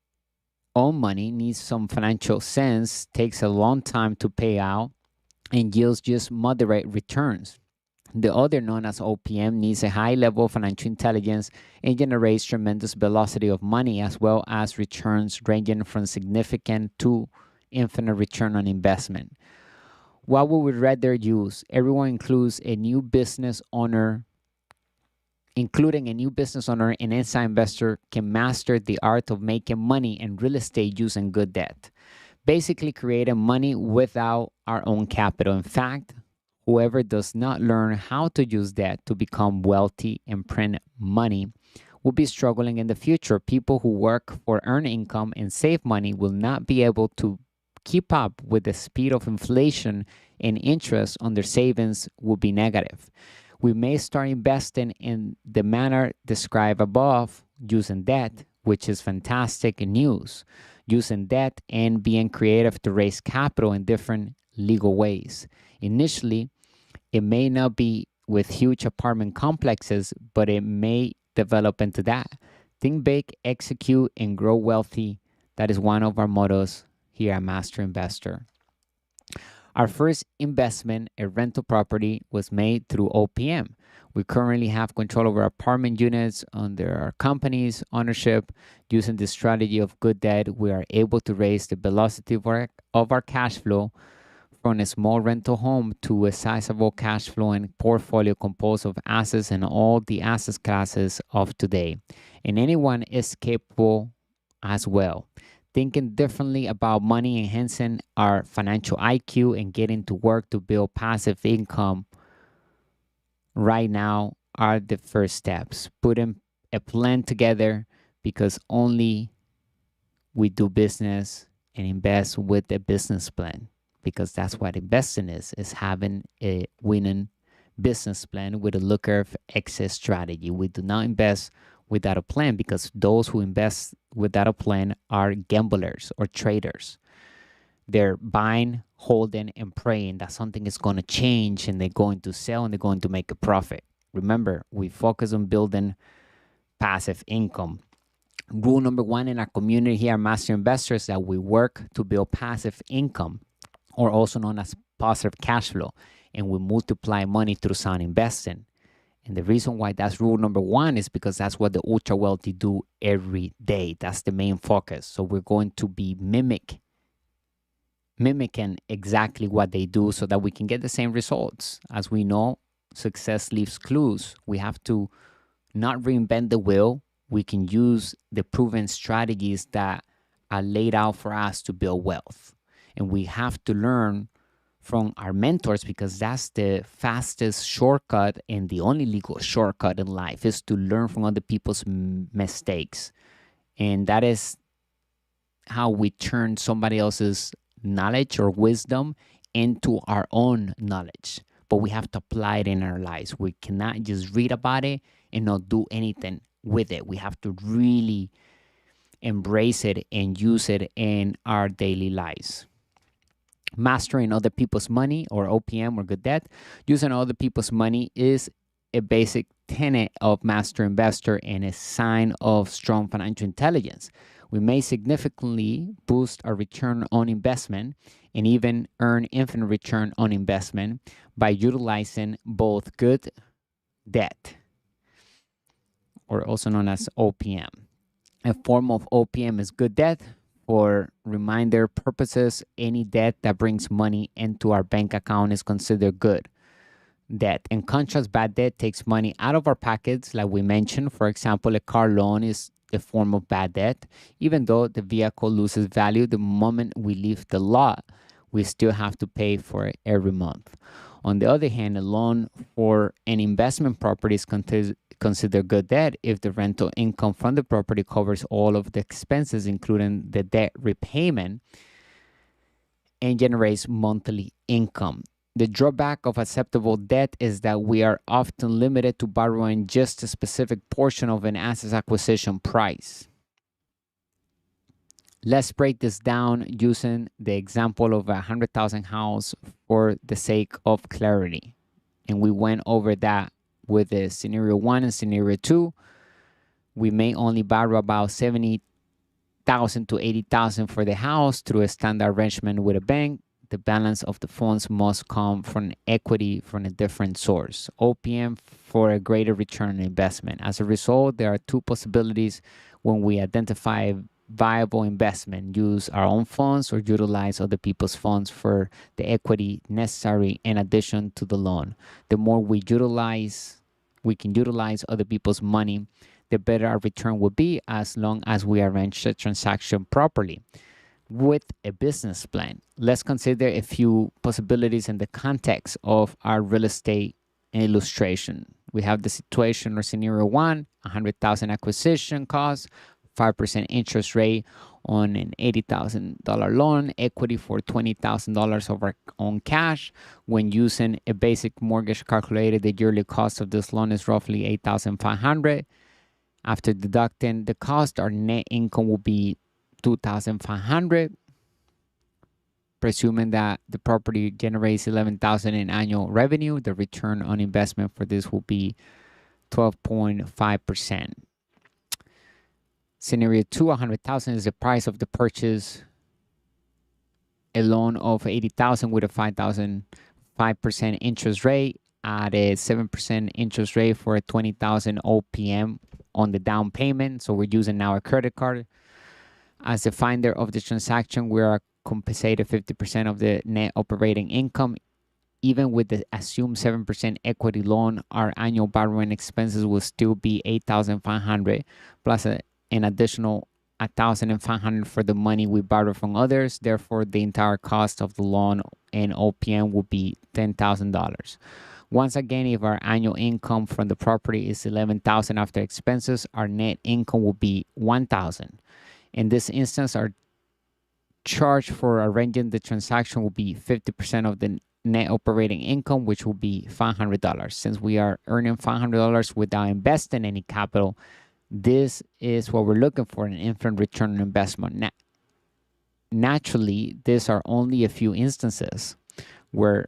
own money, needs some financial sense, takes a long time to pay out, and yields just moderate returns. The other, known as OPM, needs a high level of financial intelligence and generates tremendous velocity of money, as well as returns ranging from significant to infinite return on investment. What would we rather use? Everyone including a new business owner and inside investor can master the art of making money in real estate using good debt. Basically creating money without our own capital. In fact, whoever does not learn how to use debt to become wealthy and print money will be struggling in the future. People who work for earn income and save money will not be able to keep up with the speed of inflation, and interest on their savings will be negative. We may start investing in the manner described above, using debt, which is fantastic news, using debt and being creative to raise capital in different legal ways. Initially, it may not be with huge apartment complexes, but it may develop into that. Think big, execute, and grow wealthy. That is one of our mottos here at Master Investor. Our first investment, a rental property, was made through OPM. We currently have control over apartment units under our company's ownership. Using the strategy of good debt, we are able to raise the velocity of our cash flow from a small rental home to a sizable cash flowing portfolio composed of assets in all the asset classes of today. And anyone is capable as well. Thinking differently about money, enhancing our financial IQ, and getting to work to build passive income right now are the first steps. Putting a plan together, because only we do business and invest with a business plan, because that's what investing is having a winning business plan with a lucrative exit strategy. We do not invest without a plan, because those who invest without a plan are gamblers or traders. They're buying, holding, and praying that something is going to change and they're going to sell and they're going to make a profit. Remember, we focus on building passive income. Rule number 1 in our community here at Master Investors is that we work to build passive income, or also known as positive cash flow, and we multiply money through sound investing. And the reason why that's rule number 1 is because that's what the ultra wealthy do every day. That's the main focus. So we're going to be mimicking exactly what they do so that we can get the same results. As we know, success leaves clues. We have to not reinvent the wheel. We can use the proven strategies that are laid out for us to build wealth. And we have to learn from our mentors, because that's the fastest shortcut and the only legal shortcut in life, is to learn from other people's mistakes. And that is how we turn somebody else's knowledge or wisdom into our own knowledge. But we have to apply it in our lives. We cannot just read about it and not do anything with it. We have to really embrace it and use it in our daily lives. Mastering other people's money, or OPM, or good debt. Using other people's money is a basic tenet of Master Investor and a sign of strong financial intelligence. We may significantly boost our return on investment and even earn infinite return on investment by utilizing both good debt, or also known as OPM. A form of OPM is good debt. For reminder purposes, any debt that brings money into our bank account is considered good debt. In contrast, bad debt takes money out of our pockets, like we mentioned. For example, a car loan is a form of bad debt. Even though the vehicle loses value the moment we leave the lot, we still have to pay for it every month. On the other hand, a loan for an investment property is considered good debt if the rental income from the property covers all of the expenses, including the debt repayment, and generates monthly income. The drawback of acceptable debt is that we are often limited to borrowing just a specific portion of an asset's acquisition price. Let's break this down using the example of a 100,000 house for the sake of clarity. And we went over that with the scenario 1 and scenario 2. We may only borrow about 70,000 to 80,000 for the house through a standard arrangement with a bank. The balance of the funds must come from equity from a different source, OPM, for a greater return on investment. As a result, there are two possibilities when we identify viable investment: use our own funds or utilize other people's funds for the equity necessary in addition to the loan. The more we can utilize other people's money, the better our return will be, as long as we arrange the transaction properly with a business plan. Let's consider a few possibilities in the context of our real estate illustration. We have the situation or scenario 1, 100,000 acquisition cost, 5% interest rate on an $80,000 loan, equity for $20,000 of our own cash. When using a basic mortgage calculator, the yearly cost of this loan is roughly $8,500. After deducting the cost, our net income will be $2,500. Presuming that the property generates $11,000 in annual revenue, the return on investment for this will be 12.5%. Scenario 2, 100,000 is the price of the purchase. A loan of 80,000 with a 5% interest rate at a 7% interest rate for a 20,000 OPM on the down payment. So we're using now a credit card. As the finder of the transaction, we are compensated 50% of the net operating income. Even with the assumed 7% equity loan, our annual borrowing expenses will still be $8,500 plus an additional $1,500 for the money we borrow from others. Therefore, the entire cost of the loan and OPM will be $10,000. Once again, if our annual income from the property is $11,000 after expenses, our net income will be $1,000. In this instance, our charge for arranging the transaction will be 50% of the net operating income, which will be $500. Since we are earning $500 without investing any capital, this is what we're looking for, an infinite return on investment. Naturally, these are only a few instances where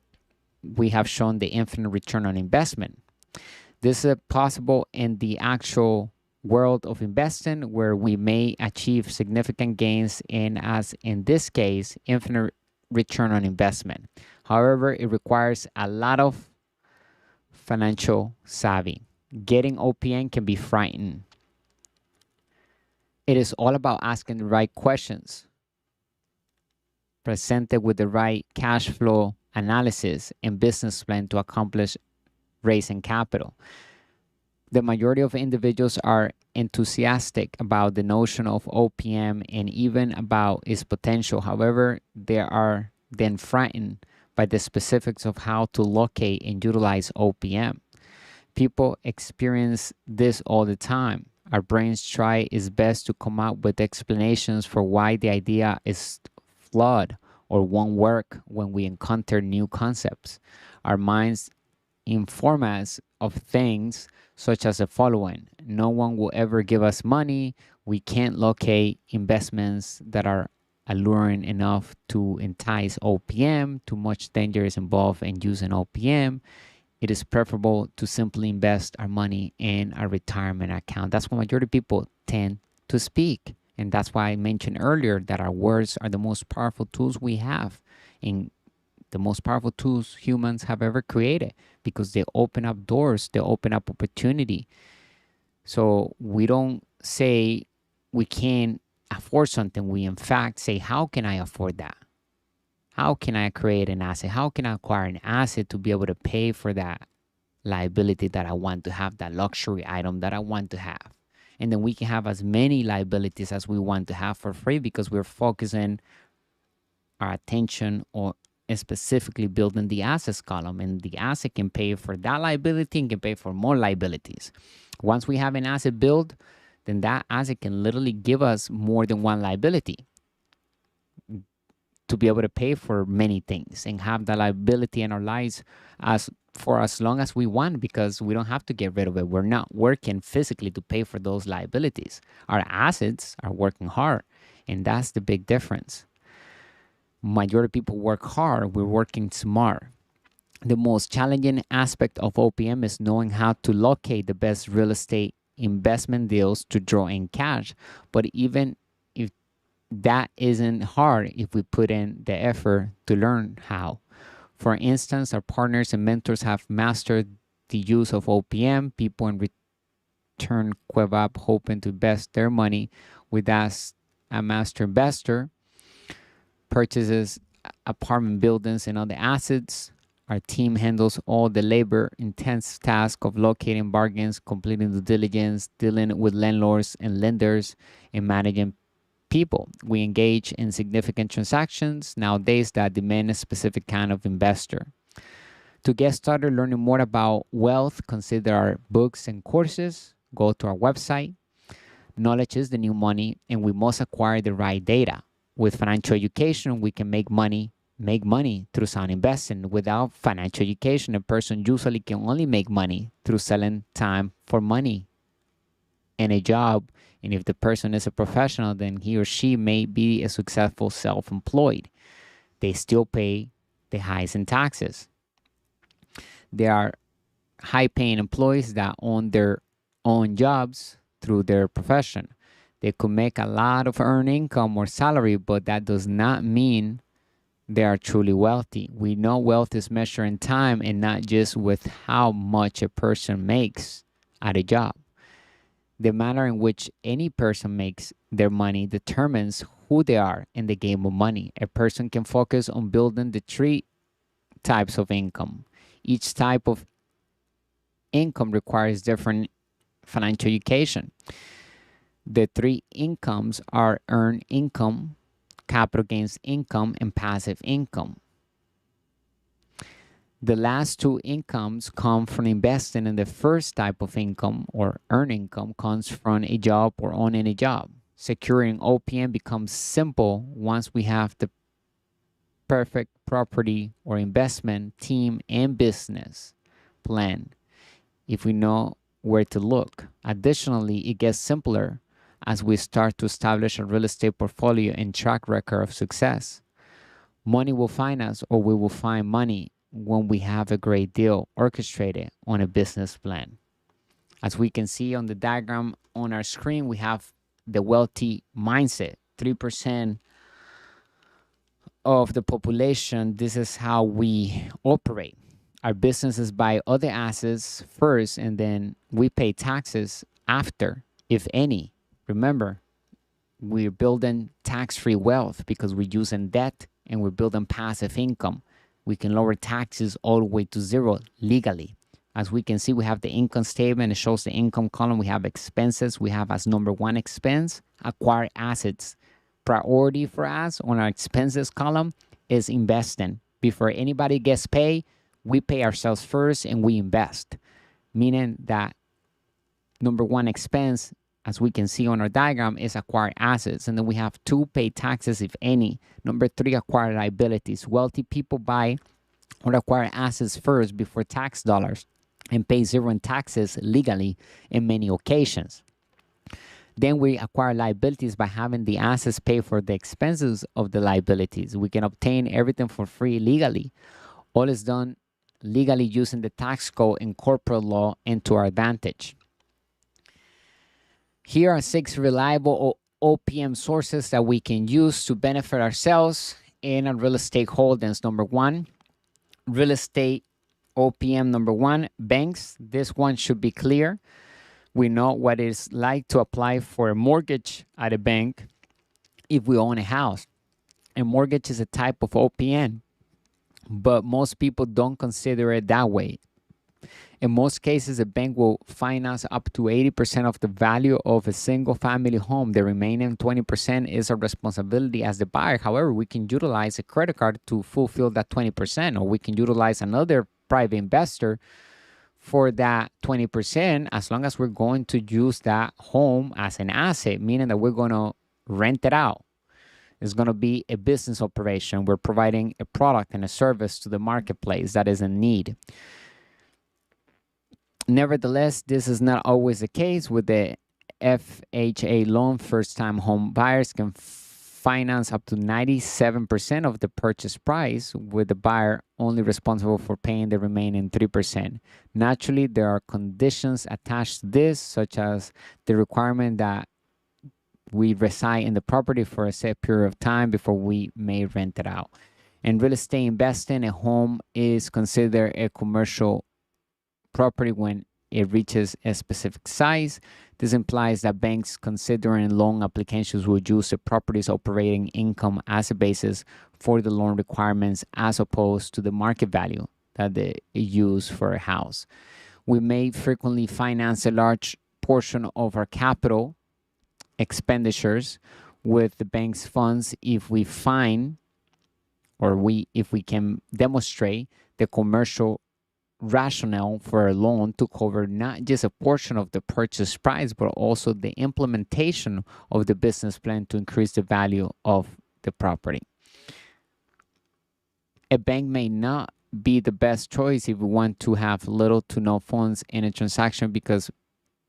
we have shown the infinite return on investment. This is possible in the actual world of investing, where we may achieve significant gains in, as in this case, infinite return on investment. However, it requires a lot of financial savvy. Getting OPM can be frightening. It is all about asking the right questions, presented with the right cash flow analysis and business plan to accomplish raising capital. The majority of individuals are enthusiastic about the notion of OPM and even about its potential. However, they are then frightened by the specifics of how to locate and utilize OPM. People experience this all the time. Our brains try its best to come up with explanations for why the idea is flawed or won't work when we encounter new concepts. Our minds inform us of things, such as the following: no one will ever give us money. We can't locate investments that are alluring enough to entice OPM. Too much danger is involved in using OPM. It is preferable to simply invest our money in a retirement account. That's what majority of people tend to speak. And that's why I mentioned earlier that our words are the most powerful tools we have, and the most powerful tools humans have ever created, because they open up doors, they open up opportunity. So we don't say we can't afford something. We in fact say, how can I afford that? How can I create an asset? How can I acquire an asset to be able to pay for that liability that I want to have, that luxury item that I want to have? And then we can have as many liabilities as we want to have for free, because we're focusing our attention or specifically building the assets column, and the asset can pay for that liability and can pay for more liabilities. Once we have an asset built, then that asset can literally give us more than one liability to be able to pay for many things and have the liability in our lives for as long as we want, because we don't have to get rid of it. We're not working physically to pay for those liabilities. Our assets are working hard, and that's the big difference. Majority of people work hard, we're working smart. The most challenging aspect of OPM is knowing how to locate the best real estate investment deals to draw in cash. But even if that isn't hard, if we put in the effort to learn how. For instance, our partners and mentors have mastered the use of OPM. People in return queue up hoping to invest their money with us. A master investor purchases apartment buildings and other assets. Our team handles all the labor-intense task of locating bargains, completing due diligence, dealing with landlords and lenders, and managing people. We engage in significant transactions nowadays that demand a specific kind of investor. To get started learning more about wealth, consider our books and courses. Go to our website. Knowledge is the new money, and we must acquire the right data. With financial education, we can make money through sound investing. Without financial education, a person usually can only make money through selling time for money in a job. And if the person is a professional, then he or she may be a successful self-employed. They still pay the highest in taxes. There are high-paying employees that own their own jobs through their profession. They could make a lot of earned income or salary, but that does not mean they are truly wealthy. We know wealth is measured in time and not just with how much a person makes at a job. The manner in which any person makes their money determines who they are in the game of money. A person can focus on building the three types of income. Each type of income requires different financial education. The three incomes are earned income, capital gains income, and passive income. The last two incomes come from investing, and the first type of income or earned income comes from a job or owning a job. Securing OPM becomes simple once we have the perfect property or investment team and business plan, if we know where to look. Additionally, it gets simpler as we start to establish a real estate portfolio and track record of success. Money will find us, or we will find money, when we have a great deal orchestrated on a business plan. As we can see on the diagram on our screen, we have the wealthy mindset. 3% of the population, this is how we operate. Our businesses buy other assets first, and then we pay taxes after, if any. Remember, we're building tax-free wealth because we're using debt, and we're building passive income. We can lower taxes all the way to zero legally. As we can see, we have the income statement. It shows the income column. We have expenses. We have as number one expense, acquire assets. Priority for us on our expenses column is investing. Before anybody gets paid, we pay ourselves first and we invest. Meaning that number one expense, as we can see on our diagram, is acquire assets. And then we have two, pay taxes, if any. Number three, acquire liabilities. Wealthy people buy or acquire assets first before tax dollars. and pay zero in taxes legally in many occasions. Then we acquire liabilities by having the assets pay for the expenses of the liabilities. We can obtain everything for free legally. All is done legally using the tax code and corporate law into our advantage. Here are 6 reliable OPM sources that we can use to benefit ourselves in our real estate holdings. Number 1, real estate OPM. Number 1, banks. This one should be clear. We know what it's like to apply for a mortgage at a bank if we own a house. A mortgage is a type of OPM, but most people don't consider it that way. In most cases, a bank will finance up to 80% of the value of a single family home. The remaining 20% is our responsibility as the buyer. However, we can utilize a credit card to fulfill that 20%, or we can utilize another private investor for that 20%, as long as we're going to use that home as an asset, meaning that we're going to rent it out. It's going to be a business operation. We're providing a product and a service to the marketplace that is in need. Nevertheless, this is not always the case. With the FHA loan, first-time home buyers can finance up to 97% of the purchase price, with the buyer only responsible for paying the remaining 3%. Naturally, there are conditions attached to this, such as the requirement that we reside in the property for a set period of time before we may rent it out. In real estate investing, a home is considered a commercial property when it reaches a specific size. This implies that banks considering loan applications will use the property's operating income as a basis for the loan requirements, as opposed to the market value that they use for a house. We may frequently finance a large portion of our capital expenditures with the bank's funds if we find, or if we can demonstrate the commercial rationale for a loan to cover not just a portion of the purchase price, but also the implementation of the business plan to increase the value of the property. A bank may not be the best choice if we want to have little to no funds in a transaction, because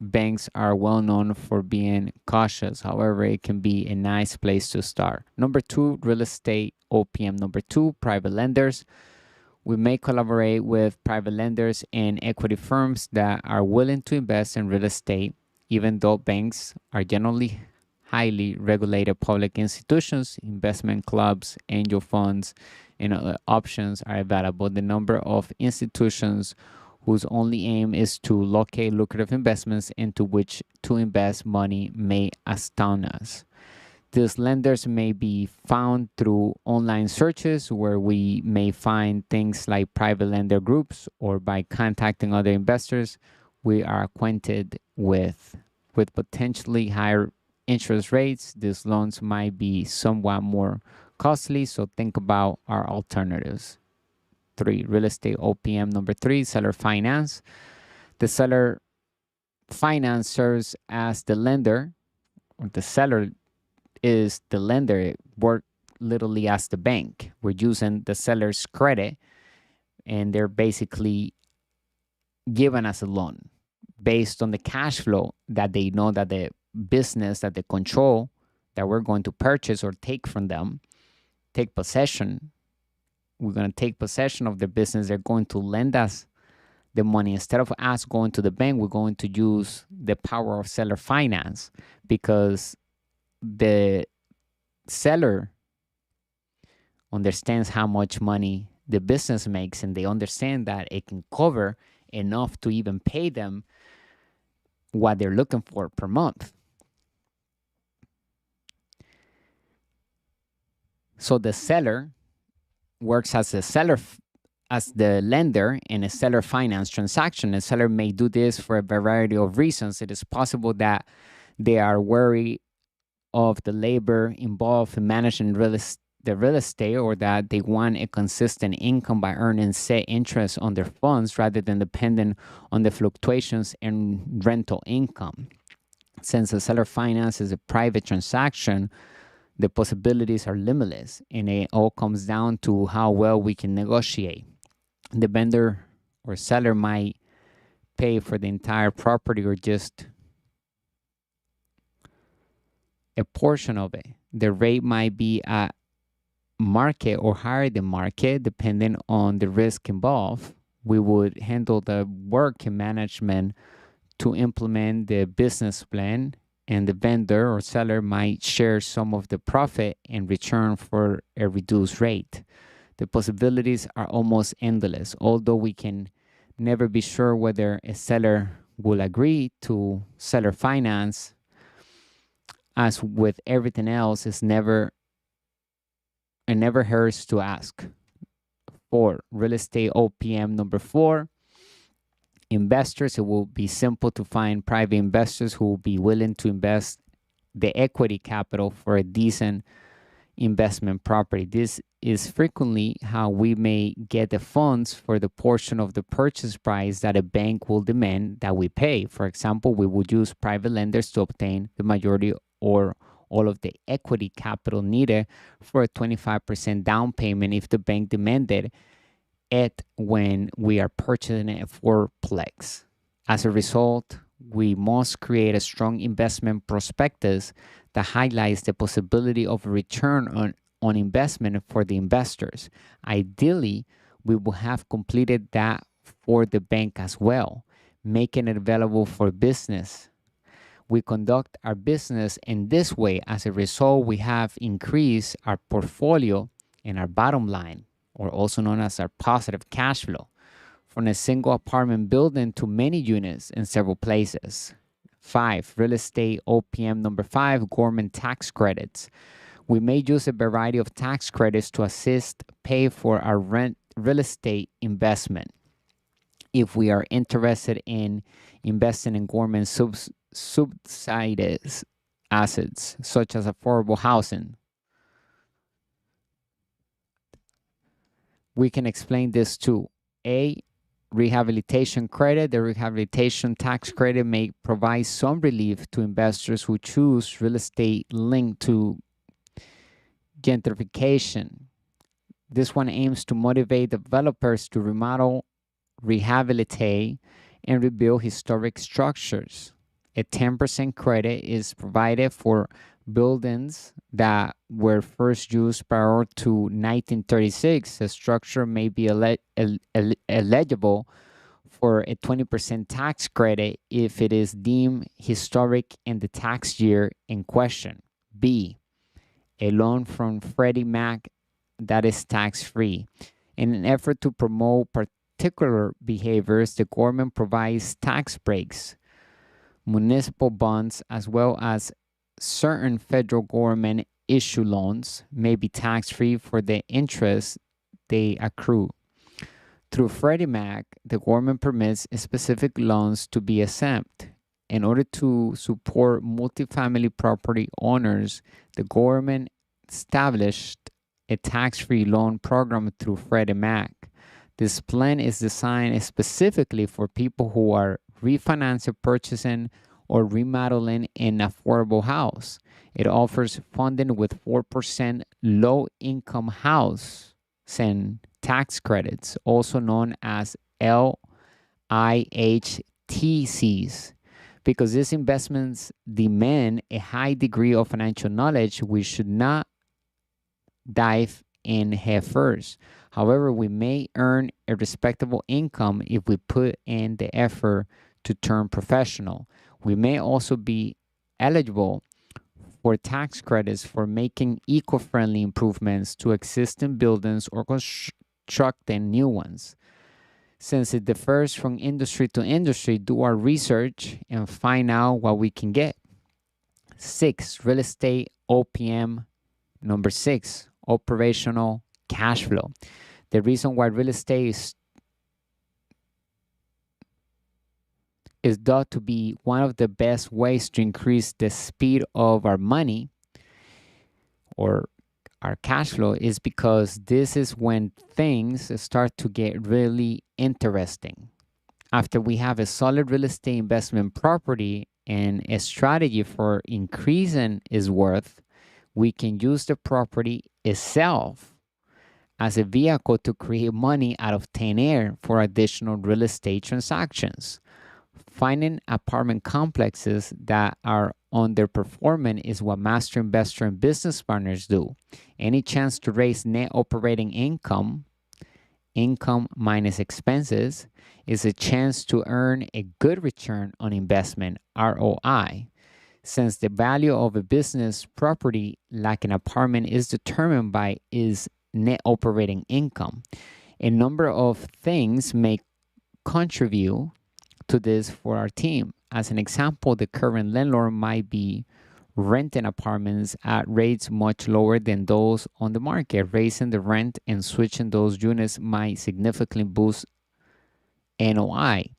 banks are well known for being cautious. However, it can be a nice place to start. Number 2, real estate OPM. Number 2, private lenders. We may collaborate with private lenders and equity firms that are willing to invest in real estate, even though banks are generally highly regulated public institutions. Investment clubs, angel funds, and other options are available. The number of institutions whose only aim is to locate lucrative investments into which to invest money may astound us. These lenders may be found through online searches, where we may find things like private lender groups, or by contacting other investors we are acquainted with. With potentially higher interest rates, these loans might be somewhat more costly, so think about our alternatives. 3, real estate OPM. Number 3, seller finance. The seller finance serves as the lender, or the seller is the lender. It works literally as the bank. We're using the seller's credit, and they're basically giving us a loan based on the cash flow that they know that the business that they control, that we're going to purchase or take from them, take possession. We're going to take possession of the business. They're going to lend us the money. Instead of us going to the bank, we're going to use the power of seller finance, because the seller understands how much money the business makes, and they understand that it can cover enough to even pay them what they're looking for per month. So the seller works as the lender in a seller finance transaction. A seller may do this for a variety of reasons. It is possible that they are worried of the labor involved in managing the real estate, or that they want a consistent income by earning set interest on their funds rather than depending on the fluctuations in rental income. Since the seller finance is a private transaction, the possibilities are limitless, and it all comes down to how well we can negotiate. The vendor or seller might pay for the entire property or just a portion of it. The rate might be at market or higher than market, depending on the risk involved. We would handle the work and management to implement the business plan, and the vendor or seller might share some of the profit in return for a reduced rate. The possibilities are almost endless, although we can never be sure whether a seller will agree to seller finance. As with everything else, it never hurts to ask. 4. Real estate OPM number 4. Investors. It will be simple to find private investors who will be willing to invest the equity capital for a decent investment property. This is frequently how we may get the funds for the portion of the purchase price that a bank will demand that we pay. For example, we would use private lenders to obtain the majority or all of the equity capital needed for a 25% down payment if the bank demanded it when we are purchasing a fourplex. As a result, we must create a strong investment prospectus that highlights the possibility of a return on investment for the investors. Ideally, we will have completed that for the bank as well, making it available for business. We conduct our business in this way. As a result, we have increased our portfolio and our bottom line, or also known as our positive cash flow, from a single apartment building to many units in several places. 5. Real estate OPM number 5, government tax credits. We may use a variety of tax credits to assist pay for our real estate investment. If we are interested in investing in government subsidized assets, such as affordable housing, we can explain this too. A rehabilitation credit. The rehabilitation tax credit may provide some relief to investors who choose real estate linked to gentrification. This one aims to motivate developers to remodel, rehabilitate, and rebuild historic structures. A 10% credit is provided for buildings that were first used prior to 1936. A structure may be eligible for a 20% tax credit if it is deemed historic in the tax year in question. B. A loan from Freddie Mac that is tax-free. In an effort to promote particular behaviors, the government provides tax breaks. Municipal bonds, as well as certain federal government issue loans, may be tax-free for the interest they accrue. Through Freddie Mac, the government permits specific loans to be exempt. In order to support multifamily property owners, the government established a tax-free loan program through Freddie Mac. This plan is designed specifically for people who are refinancing, purchasing, or remodeling an affordable house. It offers funding with 4% low-income house and tax credits, also known as LIHTCs. Because these investments demand a high degree of financial knowledge, we should not dive in head first. However, we may earn a respectable income if we put in the effort to turn professional. We may also be eligible for tax credits for making eco-friendly improvements to existing buildings or constructing new ones. Since it differs from industry to industry, do our research and find out what we can get. 6. Real estate OPM number 6, operational cash flow. The reason why real estate is thought to be one of the best ways to increase the speed of our money or our cash flow is because this is when things start to get really interesting. After we have a solid real estate investment property and a strategy for increasing its worth, we can use the property itself as a vehicle to create money out of thin air for additional real estate transactions. Finding apartment complexes that are underperforming is what master investor and business partners do. Any chance to raise net operating income, income minus expenses, is a chance to earn a good return on investment, ROI. Since the value of a business property like an apartment is determined by its net operating income, a number of things may contribute to this for our team. As an example, the current landlord might be renting apartments at rates much lower than those on the market. Raising the rent and switching those units might significantly boost NOI.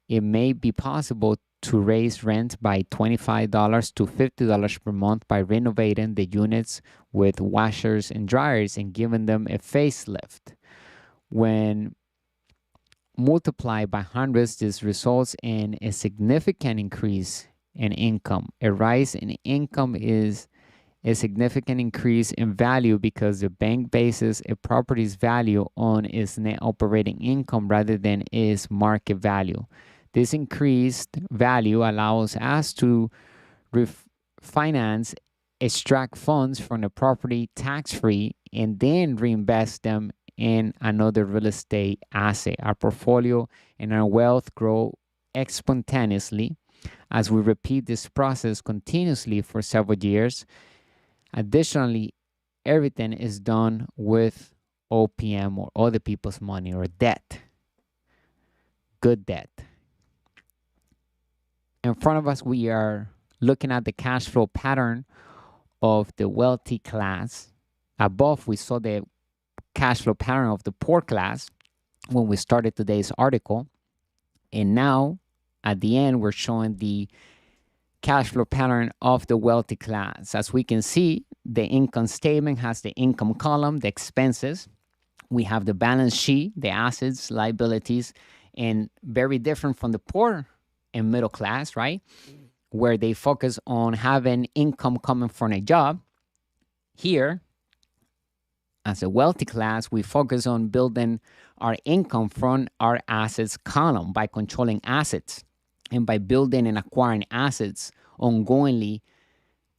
It may be possible to raise rent by $25 to $50 per month by renovating the units with washers and dryers and giving them a facelift. When multiplied by hundreds, this results in a significant increase in income. A rise in income is a significant increase in value because the bank bases a property's value on its net operating income rather than its market value. This increased value allows us to refinance, extract funds from the property tax-free, and then reinvest them in another real estate asset. Our portfolio and our wealth grow exponentially as we repeat this process continuously for several years. Additionally, everything is done with OPM, or other people's money, or debt. Good debt. In front of us, we are looking at the cash flow pattern of the wealthy class. Above, we saw the cash flow pattern of the poor class when we started today's article. And now, at the end, we're showing the cash flow pattern of the wealthy class. As we can see, the income statement has the income column, the expenses. We have the balance sheet, the assets, liabilities, and very different from the poor and middle class, right? Where they focus on having income coming from a job. Here, as a wealthy class, we focus on building our income from our assets column by controlling assets and by building and acquiring assets ongoingly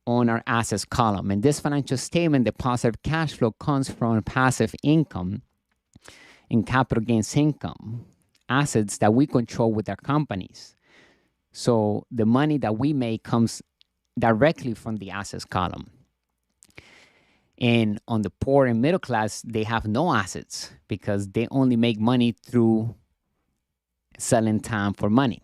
on our assets column. In this financial statement, the positive cash flow comes from passive income and capital gains income, assets that we control with our companies. So the money that we make comes directly from the assets column. And on the poor and middle class, they have no assets because they only make money through selling time for money.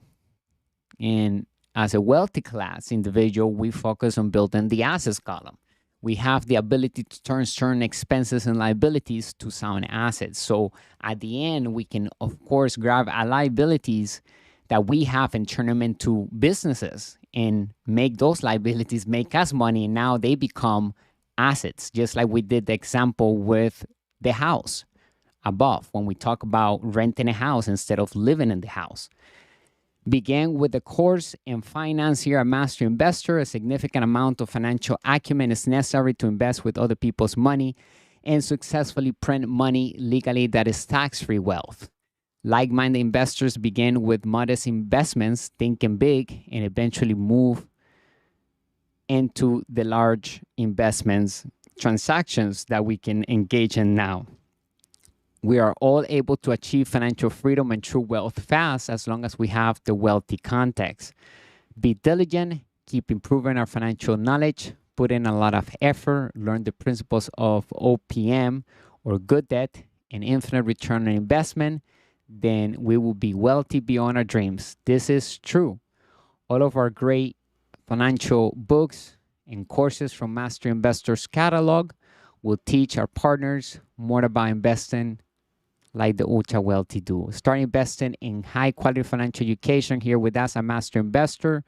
And as a wealthy class individual, we focus on building the assets column. We have the ability to turn certain expenses and liabilities to sound assets. So at the end, we can, of course, grab our liabilities that we have and turn them into businesses and make those liabilities make us money. And now they become assets, just like we did the example with the house above when we talk about renting a house instead of living in the house. Began with the course in finance here at Master Investor. A significant amount of financial acumen is necessary to invest with other people's money and successfully print money legally that is tax-free wealth. Like-minded investors begin with modest investments, thinking big, and eventually move into the large investments transactions that we can engage in now. We are all able to achieve financial freedom and true wealth fast as long as we have the wealthy context. Be diligent, keep improving our financial knowledge, put in a lot of effort, learn the principles of OPM, or good debt, and infinite return on investment, then we will be wealthy beyond our dreams. This is true. All of our great financial books and courses from Master Investor's catalog will teach our partners more about investing like the ultra wealthy do. Start investing in high quality financial education here with us at Master Investor.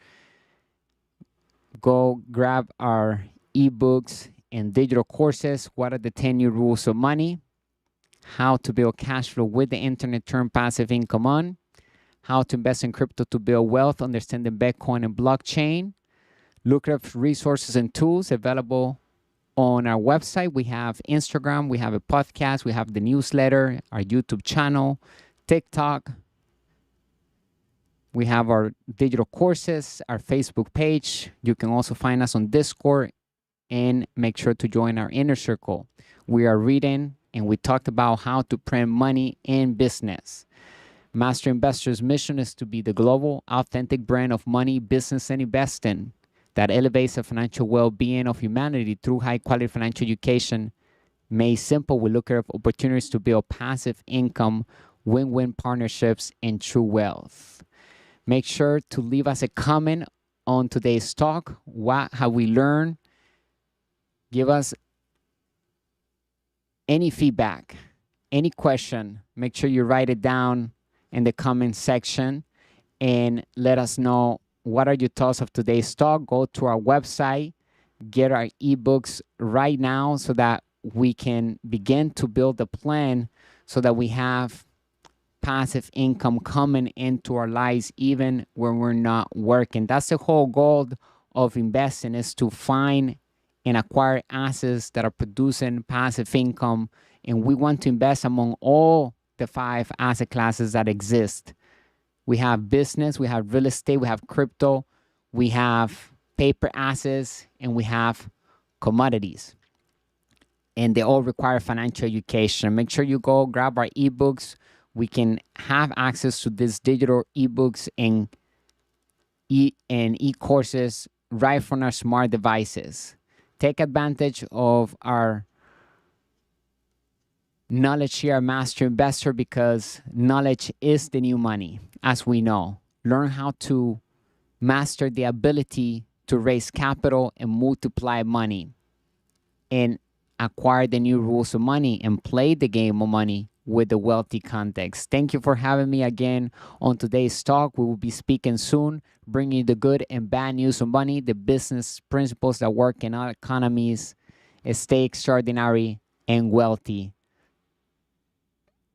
Go grab our ebooks and digital courses. What are the 10 new rules of money? How to build cash flow with the internet, turn passive income on. How to invest in crypto to build wealth, understanding Bitcoin and blockchain. Lucrative resources and tools available on our website. We have Instagram, we have a podcast, we have the newsletter, our YouTube channel, TikTok. We have our digital courses, our Facebook page. You can also find us on Discord, and make sure to join our inner circle. We are reading and we talked about how to print money in business. Master Investor's mission is to be the global, authentic brand of money, business, and investing that elevates the financial well-being of humanity through high-quality financial education. Made simple, we look at opportunities to build passive income, win-win partnerships, and true wealth. Make sure to leave us a comment on today's talk. What have we learned? Give us any feedback, any question. Make sure you write it down in the comment section and let us know what are your thoughts of today's talk. Go to our website, get our ebooks right now so that we can begin to build a plan so that we have passive income coming into our lives even when we're not working. That's the whole goal of investing, is to find and acquire assets that are producing passive income. And we want to invest among all the 5 asset classes that exist. We have business, we have real estate, we have crypto, we have paper assets, and we have commodities. And they all require financial education. Make sure you go grab our ebooks. We can have access to these digital ebooks and e-courses right from our smart devices. Take advantage of our knowledge here at Master Investor, because knowledge is the new money, as we know. Learn how to master the ability to raise capital and multiply money, and acquire the new rules of money and play the game of money with the wealthy context. Thank you for having me again on today's talk. We will be speaking soon, bringing you the good and bad news of money, the business principles that work in our economies. Stay extraordinary and wealthy.